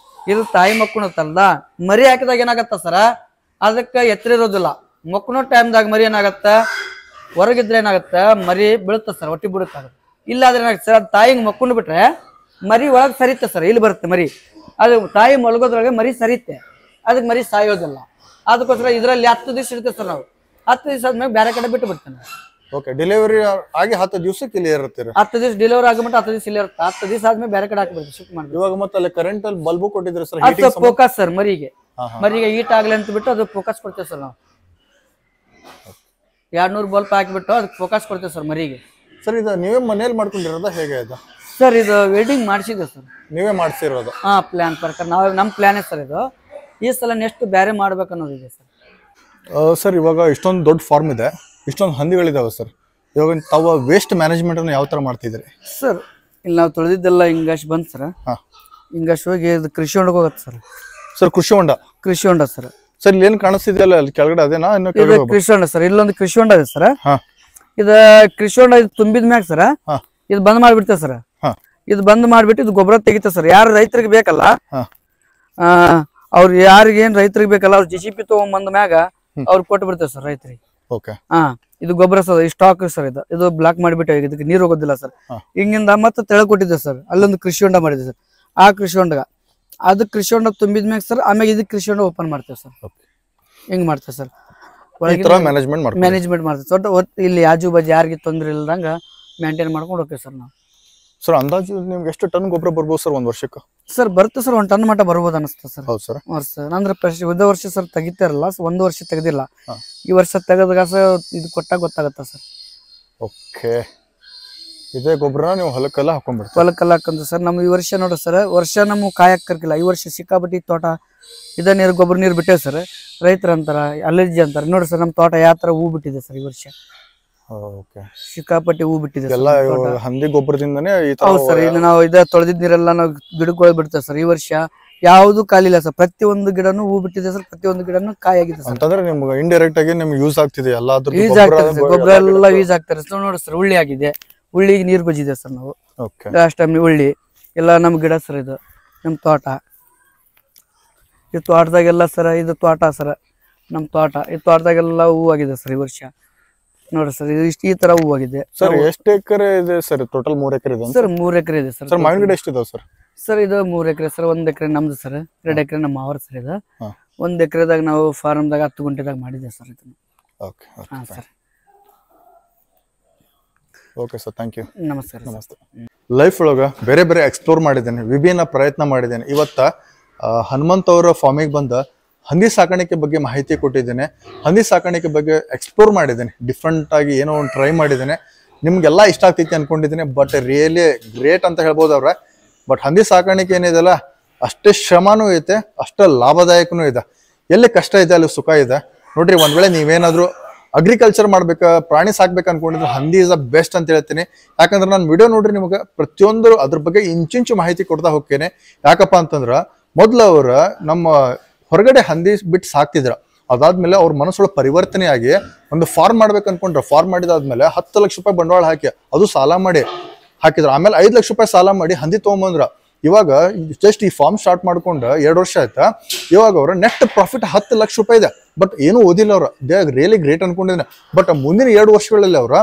ಇದು ತಾಯಿ ಮಕ್ಕಳು ಇರ್ತಲ್ಲ. ಮರಿ ಹಾಕಿದಾಗ ಏನಾಗತ್ತ ಸರ, ಅದಕ್ಕೆ ಎತ್ತರ ಇರೋದಿಲ್ಲ. ಮಕ್ಕಳು ಟೈಮ್ದಾಗ ಮರಿ ಏನಾಗತ್ತ, ಹೊರಗಿದ್ರೆ ಏನಾಗತ್ತ ಮರಿ ಬೀಳುತ್ತೆ ಸರ್, ಒಟ್ಟಿ ಬಿಡುತ್ತಾಗುತ್ತೆ. ಇಲ್ಲಾದ್ರೆ ಏನಾಗುತ್ತೆ ಸರ್, ಅದು ತಾಯಿಗೆ ಮಕ್ಕಳು ಬಿಟ್ರೆ ಮರಿ ಒಳಗೆ ಸರಿತೆ ಸರ್, ಇಲ್ಲಿ ಬರುತ್ತೆ ಮರಿ. ಅದು ತಾಯಿ ಮಲಗೋದ್ರೊಳಗೆ ಮರಿ ಸರಿತೆ, ಅದಕ್ಕೆ ಮರಿ ಸಾಯೋದಿಲ್ಲ. ಅದಕ್ಕೋಸ್ಕರ ಇದರಲ್ಲಿ 10 ದಿವಸ ಇರುತ್ತೆ ಸರ್. ನಾವು 10 ದಿವಸ ಆದ್ಮೇಲೆ ಬೇರೆ ಕಡೆ ಬಿಟ್ಟು ಬಿಡ್ತೇನೆ. ಓಕೆ, ಡೆಲಿವರಿ ಆಗಿ 10 ದಿವಸಕ್ಕೆ ಇಲ್ಲಿ ಇರುತ್ತೀರ? 10 ದಿವಸ ಡೆಲಿವರಿ ಆಗಬಿಟ್ಟು 10 ದಿವಸ ಇಲ್ಲಿ ಇರುತ್ತೆ. 10 ದಿವಸ ಆದ್ಮೇಲೆ ಬೇರೆ ಕಡೆ ಹಾಕ್ಬಿಡ್ತೀವಿ, ಶಿಫ್ಟ್ ಮಾಡ್ತೀವಿ. ಇವಾಗ ಮತ್ತೆ ಅಲ್ಲಿ ಕರೆಂಟ್ ಅಲ್ಲಿ ಬಲ್ಬು ಕೊಟ್ಟಿದ್ರೆ ಸರ್, ಅದು ಫೋಕಸ್ ಸರ್ ಮರಿಗೆ ಹೀಟ್ ಆಗಲಿ ಅಂತ ಬಿಟ್ಟು ಅದು ಫೋಕಸ್ ಕೊಡ್ತೇವೆ ಸರ್ ನಾವು. 200 ಬಲ್ಬ್ ಹಾಕಿಬಿಟ್ಟು ಅದಕ್ಕೆ ಫೋಕಸ್ ಕೊಡ್ತೇವೆ ಸರ್ ಮರಿಗೆ. ಸರ್ ಇದು ನೀವೇ ಮನೇಲಿ ಮಾಡ್ಕೊಂಡಿರೋದ ಹೇಗೆ ಇದು? ಸರ್ ಇದು ವೆಲ್ಡಿಂಗ್ ಮಾಡಿಸಿದೆ ಸರ್. ನೀವೇ ಮಾಡಿಸಿರೋದು? ಹಾಂ, ಪ್ಲಾನ್ ಪ್ರಕಾರ ನಾವು ನಮ್ಮ ಪ್ಲಾನೇ ಸರ್ ಇದು. ಈ ಸಲ ನೆಕ್ಸ್ಟ್ ಬೇರೆ ಮಾಡ್ಬೇಕು ಅನ್ನೋದಿದೆ ಸರ್. ಸರ್ ಇವಾಗ ಇಷ್ಟೊಂದು ದೊಡ್ಡ ಫಾರ್ಮ್ ಇದೆ, ಇಷ್ಟೊಂದು ಹಂದಿಗಳಿದಾವೆ ಸರ್. ಇವಾಗ ತಾವು ವೇಸ್ಟ್ ಮ್ಯಾನೇಜ್ಮೆಂಟ್ ಅನ್ನು ಯಾವ ತರ ಮಾಡ್ತಿದ್ರಿ ಸರ್? ಇಲ್ಲಿ ನಾವು ತೊಳೆದಿದ್ದೆಲ್ಲ ಹಿಂಗಾಶ್ ಬಂತು ಸರ್. ಹಿಂಗಾಶ್ ಹೋಗಿ ಇದು ಕೃಷಿ ಹೊಂಡಕ್ಕೆ ಹೋಗುತ್ತೆ ಸರ್. ಸರ್ ಕೃಷಿ ಹೊಂಡ? ಕೃಷಿ ಹೊಂಡ ಸರ್. ಸರ್ ಇಲ್ಲಿ ಏನು ಕಾಣಿಸ್ತಿದೆಯಲ್ಲ ಅಲ್ಲಿ ಕೆಳಗಡೆ ಅದೇನಾ? ಇನ್ನು ಕೃಷಿ ಹೊಂಡ ಸರ್. ಇಲ್ಲೊಂದು ಕೃಷಿ ಹೊಂಡ ಇದೆ ಸರ್. ಇದು ಕೃಷಿ ಹೊಂಡ ಇದು ತುಂಬಿದ ಮ್ಯಾಗ ಸರ್ ಇದು ಬಂದ್ ಮಾಡ್ಬಿಡ್ತೇವೆ ಸರ್. ಇದು ಬಂದ್ ಮಾಡ್ಬಿಟ್ಟು ಇದು ಗೊಬ್ಬರ ತೆಗಿತೇವೆ ಸರ್. ಯಾರು ರೈತರಿಗೆ ಬೇಕಲ್ಲ, ಅವ್ರು ಯಾರಿಗೇನ್ ರೈತರಿಗೆ ಬೇಕಲ್ಲ ಅವ್ರು JCB ತಗೊಂಡ್ ಮ್ಯಾಗ ಅವ್ರು ಕೊಟ್ಟು ಬಿಡ್ತೇವೆ ಸರ್ ರೈತರಿಗೆ. ಇದು ಗೊಬ್ಬರ ಸರ್, ಈ ಸ್ಟಾಕ್ ಸರ್. ಇದು ಬ್ಲಾಕ್ ಮಾಡಿಬಿಟ್ಟು ಇದಕ್ಕೆ ನೀರು ಹೋಗೋದಿಲ್ಲ ಸರ್. ಹಿಂಗಿಂದ ಮತ್ತೆ ತೆಳಗ್ ಕೊಟ್ಟಿದ್ದೆ ಸರ್. ಅಲ್ಲೊಂದು ಕೃಷಿ ಹೊಂಡ ಮಾಡಿದೆ ಸರ್. ಆ ಕೃಷಿ ಹೊಂಡ ಅದು ಕೃಷಿ ಹೊಂಡ ತುಂಬಿದ್ಮ್ಯಾಗ ಸರ್ ಆಮೇಲೆ ಇದಕ್ಕೆ ಕೃಷಿ ಹೊಂಡ ಓಪನ್ ಮಾಡ್ತೇವೆ ಸರ್. ಹಿಂಗ್ ಮಾಡ್ತೇವೆ ಸರ್, ಮ್ಯಾನೇಜ್ಮೆಂಟ್ ಮಾಡ್ತೇವೆ ಸರ್. ಇಲ್ಲಿ ಆಜು ಬಾಜು ಯಾರಿಗೆ ತೊಂದರೆ ಇಲ್ದಂಗ ಮೇಂಟೈನ್ ಮಾಡ್ಕೊಂಡು ಹೋಗ್ತೇವೆ ಸರ್ ನಾವು. ಸರ್ ಅಂದಾಜು ನಿಮ್ಗೆ ಎಷ್ಟು ಟನ್ ಗೊಬ್ಬರ ಬರ್ಬೋದು ಸರ್ ಒಂದ್ ವರ್ಷಕ್ಕೆ? ಸರ್ ಬರುತ್ತೆ ಸರ್, 1 ಟನ್ ಮಟ್ಟ ಬರ್ಬೋದು ಅನಿಸ್ತದೆ ಸರ್. ಹೌದು ಸರ್. ಅಂದ್ರೆ ಹೋದ ವರ್ಷ ಸರ್ ತೆಗಿತಾರಲ್ಲ, 1 ವರ್ಷ ತೆಗೆದಿಲ್ಲ. ಈ ವರ್ಷ ತೆಗೆದಾಗ ಸರ್ ಇದು ಕೊಟ್ಟಾಗ ಗೊತ್ತಾಗತ್ತ ಸರ್. ಓಕೆ, ಇದೇ ಗೊಬ್ಬರ ನೀವು ಹೊಲಕ್ಕೆಲ್ಲ ಹಾಕೊಂಡ್ಬಿಡ್ತೀವಿ? ಹೊಲಕ್ಕೆಲ್ಲ ಹಾಕೊಂಡ್ರಿ ಸರ್. ನಮ್ಮ ಈ ವರ್ಷ ನೋಡ್ರಿ ಸರ್, ವರ್ಷ ನಮ್ಗೆ ಕಾಯಕ್ ಕರ್ಕಿಲ್ಲ. ಈ ವರ್ಷ ಸಿಕ್ಕಾಪಟ್ಟಿ ತೋಟ ಇದ ನೀರು ಗೊಬ್ಬರ ನೀರು ಬಿಟ್ಟೇವೆ ಸರ್. ರೈತರು ಅಂತಾರ, ಅಲರ್ಜಿ ಅಂತಾರೆ. ನೋಡ್ರಿ ಸರ್ ನಮ್ಮ ತೋಟ ಯಾವ ತರ ಹೂ ಬಿಟ್ಟಿದೆ ಸರ್ ಈ ವರ್ಷ. ಸಿಕ್ಕಾಪಟ್ಟಿ ಹೂ ಬಿಟ್ಟಿದೆ ಹಂದಿ ಗೊಬ್ಬರದಿಂದನೇ. ಹೌದು ಸರ್. ಇನ್ನು ನಾವು ತೊಳೆದಿದ್ ನೀರೆಲ್ಲ ನಾವು ಗಿಡಕ್ಕೆ ಬಿಡ್ತೇವೆ ಸರ್. ಈ ವರ್ಷ ಯಾವ್ದು ಖಾಲಿಲ್ಲ ಸರ್. ಪ್ರತಿಯೊಂದು ಗಿಡನು ಹೂ ಬಿಟ್ಟಿದೆ ಸರ್, ಪ್ರತಿಯೊಂದು ಗಿಡನು ಕಾಯಾಗಿದೆ ಸರ್. ಅಂತಂದ್ರೆ ನಿಮ್ಗೆ ಇಂಡೈರೆಕ್ಟ್ ಆಗಿ ನಿಮ್ಗೆ ಯೂಸ್ ಆಗ್ತಿದೆ, ಯೂಸ್ ಆಗ್ತದೆ ಸರ್. ಗೊಬ್ಬರ ಎಲ್ಲ ಯೂಸ್ ಆಗ್ತಾರೆ ಸರ್. ನೋಡಿ ಸರ್, ಉಳ್ಳಿ ಆಗಿದೆ, ಉಳ್ಳಿಗೆ ನೀರು ಬಜ್ಜಿದೆ ಸರ್ ನಾವು ಲಾಸ್ಟ್ ಟೈಮ್. ಉಳ್ಳಿ ಎಲ್ಲ ನಮ್ ಗಿಡ ಸರ್. ಇದು ನಮ್ ತೋಟ. ಈ ತೋಟದಾಗೆಲ್ಲ ಸರ್, ಇದು ತೋಟ ಸರ್ ನಮ್ ತೋಟ. ಈ ತೋಟದಾಗೆಲ್ಲ ಹೂ ಆಗಿದೆ ಸರ್ ಈ ವರ್ಷ. ನೋಡ್ರಿ ಸರ್, ಇಷ್ಟು ಈ ತರ ಹೂ ಆಗಿದೆ ಸರ್. ಎಷ್ಟು ಎಕರೆ ಇದೆ ಸರ್? ಟೋಟಲ್ 3 ಎಕರೆ ಇದೆ ಸರ್. 3 ಎಕರೆ ಇದೆ ಸರ್. ಮಾವಿನ ಗಿಡ ಎಷ್ಟಿದಾವೆ ಸರ್? ಸರ್ ಇದು 3 ಎಕರೆ ಸರ್. 1 ಎಕರೆ ನಮ್ದು ಸರ್, 2 ಎಕರೆ ನಮ್ಮ ಮಾವರ ಸರ್. ಇದು 1 ಎಕರೆದಾಗ ನಾವು ಫಾರ್ಮ್ದಾಗ 10 ಗುಂಟೆದಾಗ ಮಾಡಿದ್ದೆ ಸರ್ ಇದನ್ನ. ಓಕೆ ಹಾಂ sir. Okay sir, thank you. ನಮಸ್ಕಾರ. ನಮಸ್ತೆ. ಲೈಫ್ ಒಳಗೆ ಬೇರೆ ಬೇರೆ ಎಕ್ಸ್ಪ್ಲೋರ್ ಮಾಡಿದ್ದೇನೆ, ವಿಭಿನ್ನ ಪ್ರಯತ್ನ ಮಾಡಿದ್ದೇನೆ. ಇವತ್ತ ಹನುಮಂತ್ ಅವರ ಫಾರ್ಮಿಗೆ ಬಂದ ಹಂದಿ ಸಾಕಾಣಿಕೆ ಬಗ್ಗೆ ಮಾಹಿತಿ ಕೊಟ್ಟಿದ್ದೇನೆ. ಹಂದಿ ಸಾಕಾಣಿಕೆ ಬಗ್ಗೆ ಎಕ್ಸ್ಪ್ಲೋರ್ ಮಾಡಿದ್ದೇನೆ, ಡಿಫ್ರೆಂಟ್ ಆಗಿ ಏನೋ ಒಂದು ಟ್ರೈ ಮಾಡಿದ್ದೇನೆ. ನಿಮ್ಗೆಲ್ಲ ಇಷ್ಟ ಆಗ್ತೈತಿ ಅನ್ಕೊಂಡಿದ್ದೀನಿ. ಬಟ್ ರಿಯಲಿ ಗ್ರೇಟ್ ಅಂತ ಹೇಳ್ಬೋದು ಅವ್ರ. ಬಟ್ ಹಂದಿ ಸಾಕಾಣಿಕೆ ಏನಿದೆಲ್ಲ ಅಷ್ಟೇ ಶ್ರಮನೂ ಐತೆ, ಅಷ್ಟೇ ಲಾಭದಾಯಕನೂ ಇದೆ. ಎಲ್ಲಿ ಕಷ್ಟ ಇದೆ ಅಲ್ಲಿ ಸುಖ ಇದೆ ನೋಡ್ರಿ. ಒಂದ್ ವೇಳೆ ನೀವೇನಾದ್ರೂ ಅಗ್ರಿಕಲ್ಚರ್ ಮಾಡ್ಬೇಕಾ, ಪ್ರಾಣಿ ಸಾಕ್ಬೇಕು ಅನ್ಕೊಂಡಿದ್ರೆ ಹಂದಿ ಇಸ್ ದ ಬೆಸ್ಟ್ ಅಂತ ಹೇಳ್ತೀನಿ. ಯಾಕಂದ್ರೆ ನಾನು ವಿಡಿಯೋ ನೋಡ್ರಿ ನಿಮ್ಗೆ ಪ್ರತಿಯೊಂದು ಅದ್ರ ಬಗ್ಗೆ ಇಂಚಿಂಚು ಮಾಹಿತಿ ಕೊಡ್ತಾ ಹೋಗ್ತೇನೆ. ಯಾಕಪ್ಪ ಅಂತಂದ್ರ ಮೊದ್ಲು ಅವ್ರ ನಮ್ಮ ಹೊರಗಡೆ ಹಂದಿ ಬಿಟ್ಟು ಸಾಕ್ತಿದ್ರ. ಅದಾದ್ಮೇಲೆ ಅವ್ರ ಮನಸ್ಸೊಳಗೆ ಪರಿವರ್ತನೆ ಆಗಿ ಒಂದು ಫಾರ್ಮ್ ಮಾಡ್ಬೇಕು ಅನ್ಕೊಂಡ್ರೆ, ಫಾರ್ಮ್ ಮಾಡಿದಾದ್ಮೇಲೆ 10 ಲಕ್ಷ ರೂಪಾಯಿ ಬಂಡವಾಳ ಹಾಕಿ ಅದು ಸಾಲ ಮಾಡಿ ಹಾಕಿದ್ರ. ಆಮೇಲೆ 5 ಲಕ್ಷ ರೂಪಾಯಿ ಸಾಲ ಮಾಡಿ ಹಂದಿ ತಗೊಂಬಂದ್ರ. ಇವಾಗ ಜಸ್ಟ್ ಈ ಫಾರ್ಮ್ ಸ್ಟಾರ್ಟ್ ಮಾಡ್ಕೊಂಡು 2 ವರ್ಷ ಆಯ್ತಾ. ಇವಾಗ ಅವ್ರ ನೆಟ್ ಪ್ರಾಫಿಟ್ 10 ಲಕ್ಷ ರೂಪಾಯಿ ಇದೆ. ಬಟ್ ಏನೂ ಓದಿಲ್ಲ ಅವ್ರ. ದೇ ಆರ್ ರಿಯಲಿ ಗ್ರೇಟ್ ಅನ್ಕೊಂಡಿದ್ದೀನಿ. ಬಟ್ ಮುಂದಿನ 2 ವರ್ಷಗಳಲ್ಲಿ ಅವ್ರ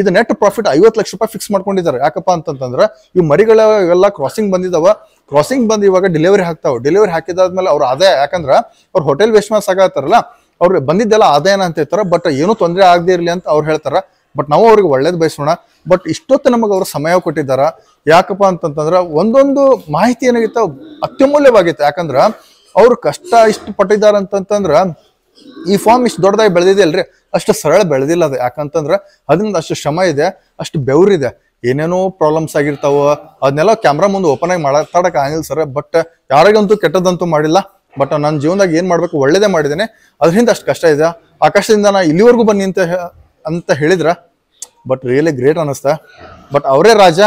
ಇದು ನೆಟ್ ಪ್ರಾಫಿಟ್ 50 ಲಕ್ಷ ರೂಪಾಯಿ ಫಿಕ್ಸ್ ಮಾಡ್ಕೊಂಡಿದ್ದಾರೆ. ಯಾಕಪ್ಪ ಅಂತಂದ್ರೆ ಈ ಮರಿಗಳೆಲ್ಲ ಕ್ರಾಸಿಂಗ್ ಬಂದಿದಾವ. ಕ್ರಾಸಿಂಗ್ ಬಂದು ಇವಾಗ ಡೆಲಿವರಿ ಹಾಕ್ತಾವ. ಡೆಲಿವರಿ ಹಾಕಿದಾದ್ಮೇಲೆ ಅವ್ರ ಆದಾಯ, ಯಾಕಂದ್ರ ಅವ್ರ ಹೋಟೆಲ್ ವೇಸ್ಟ್ಮಾಸ್ ಆಗತ್ತಾರಲ್ಲ, ಅವ್ರು ಬಂದಿದ್ದೆಲ್ಲ ಆದಾಯನ ಅಂತ ಹೇಳ್ತಾರ. ಬಟ್ ಏನೂ ತೊಂದರೆ ಆಗದೆ ಇರ್ಲಿ ಅಂತ ಅವ್ರು ಹೇಳ್ತಾರ. ಬಟ್ ನಾವು ಅವ್ರಿಗೆ ಒಳ್ಳೇದು ಬಯಸೋಣ. ಬಟ್ ಇಷ್ಟೊತ್ತು ನಮಗೆ ಅವರು ಸಮಯ ಕೊಟ್ಟಿದ್ದಾರ. ಯಾಕಪ್ಪ ಅಂತಂತಂದ್ರ ಒಂದೊಂದು ಮಾಹಿತಿ ಏನಾಗಿತ್ತು ಅತ್ಯಮೂಲ್ಯವಾಗಿತ್ತು. ಯಾಕಂದ್ರ ಅವ್ರು ಕಷ್ಟ ಇಷ್ಟು ಪಟ್ಟಿದಾರ ಅಂತಂತಂದ್ರ ಈ ಫಾರ್ಮ್ ಇಷ್ಟು ದೊಡ್ಡದಾಗಿ ಬೆಳೆದಿದೆ ಅಲ್ರಿ, ಅಷ್ಟು ಸರಳ ಬೆಳೆದಿಲ್ಲ ಅದು. ಯಾಕಂತಂದ್ರ ಅದರಿಂದ ಅಷ್ಟು ಶ್ರಮ ಇದೆ, ಅಷ್ಟು ಬೆವರಿದೆ, ಏನೇನೋ ಪ್ರಾಬ್ಲಮ್ಸ್ ಆಗಿರ್ತಾವ. ಅದನ್ನೆಲ್ಲ ಕ್ಯಾಮ್ರಾ ಮುಂದೆ ಓಪನ್ ಆಗಿ ಮಾತಾಡಕ್ ಆಗಿಲ್ಲ ಸರ್. ಬಟ್ ಯಾರಿಗಂತೂ ಕೆಟ್ಟದಂತೂ ಮಾಡಿಲ್ಲ. ಬಟ್ ನನ್ನ ಜೀವನದಾಗ ಏನ್ ಮಾಡ್ಬೇಕು ಒಳ್ಳೇದೇ ಮಾಡಿದ್ದೇನೆ. ಅದರಿಂದ ಅಷ್ಟು ಕಷ್ಟ ಇದೆ. ಆ ಕಷ್ಟದಿಂದ ನಾ ಇಲ್ಲಿವರೆಗೂ ಬನ್ನಿ ಅಂತ ಹೇಳಿದ್ರ ಬಟ್ ರಿಯಲಿ ಗ್ರೇಟ್ ಅನ್ನಿಸ್ತಾ. ಬಟ್ ಅವರೇ ರಾಜ,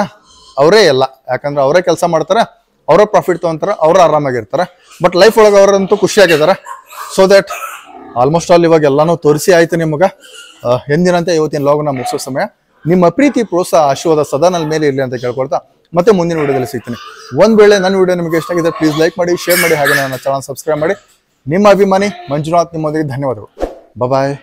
ಅವರೇ ಎಲ್ಲ. ಯಾಕಂದ್ರೆ ಅವರೇ ಕೆಲಸ ಮಾಡ್ತಾರ, ಅವರೇ ಪ್ರಾಫಿಟ್ ತಗೊಂತಾರ, ಅವ್ರ ಆರಾಮಾಗಿರ್ತಾರ. ಬಟ್ ಲೈಫ್ ಒಳಗೆ ಅವರಂತೂ ಖುಷಿಯಾಗಿದ್ದಾರೆ. ಸೊ ದಟ್ ಆಲ್ಮೋಸ್ಟ್ ಆಲ್ ಇವಾಗ ಎಲ್ಲಾನು ತೋರಿಸಿ ಆಯ್ತು ನಿಮಗೆ. ಎಂದಿನಂತೆ ಇವತ್ತಿನ ಲಾಗ್ನ ಮುಗಿಸೋ ಸಮಯ. ನಿಮ್ಮ ಪ್ರೀತಿ, ಪ್ರೋತ್ಸಾಹ, ಆಶೀರ್ವಾದ ಸದಾ ನನ್ನ ಮೇಲೆ ಇರಲಿ ಅಂತ ಕೇಳ್ಕೊಳ್ತಾ ಮತ್ತೆ ಮುಂದಿನ ವಿಡಿಯೋದಲ್ಲಿ ಸಿಗ್ತೀನಿ. ಒಂದ್ ವೇಳೆ ನನ್ನ ವಿಡಿಯೋ ನಿಮಗೆ ಇಷ್ಟ ಆಗಿದೆ ಪ್ಲೀಸ್ ಲೈಕ್ ಮಾಡಿ, ಶೇರ್ ಮಾಡಿ, ಹಾಗೆ ನನ್ನ ಚಾನಲ್ ಸಬ್ಸ್ಕ್ರೈಬ್ ಮಾಡಿ. ನಿಮ್ಮ ಅಭಿಮಾನಿ ಮಂಜುನಾಥ್ ನಿಮ್ಮೊಂದಿಗೆ. ಧನ್ಯವಾದಗಳು. ಬಾಯ್.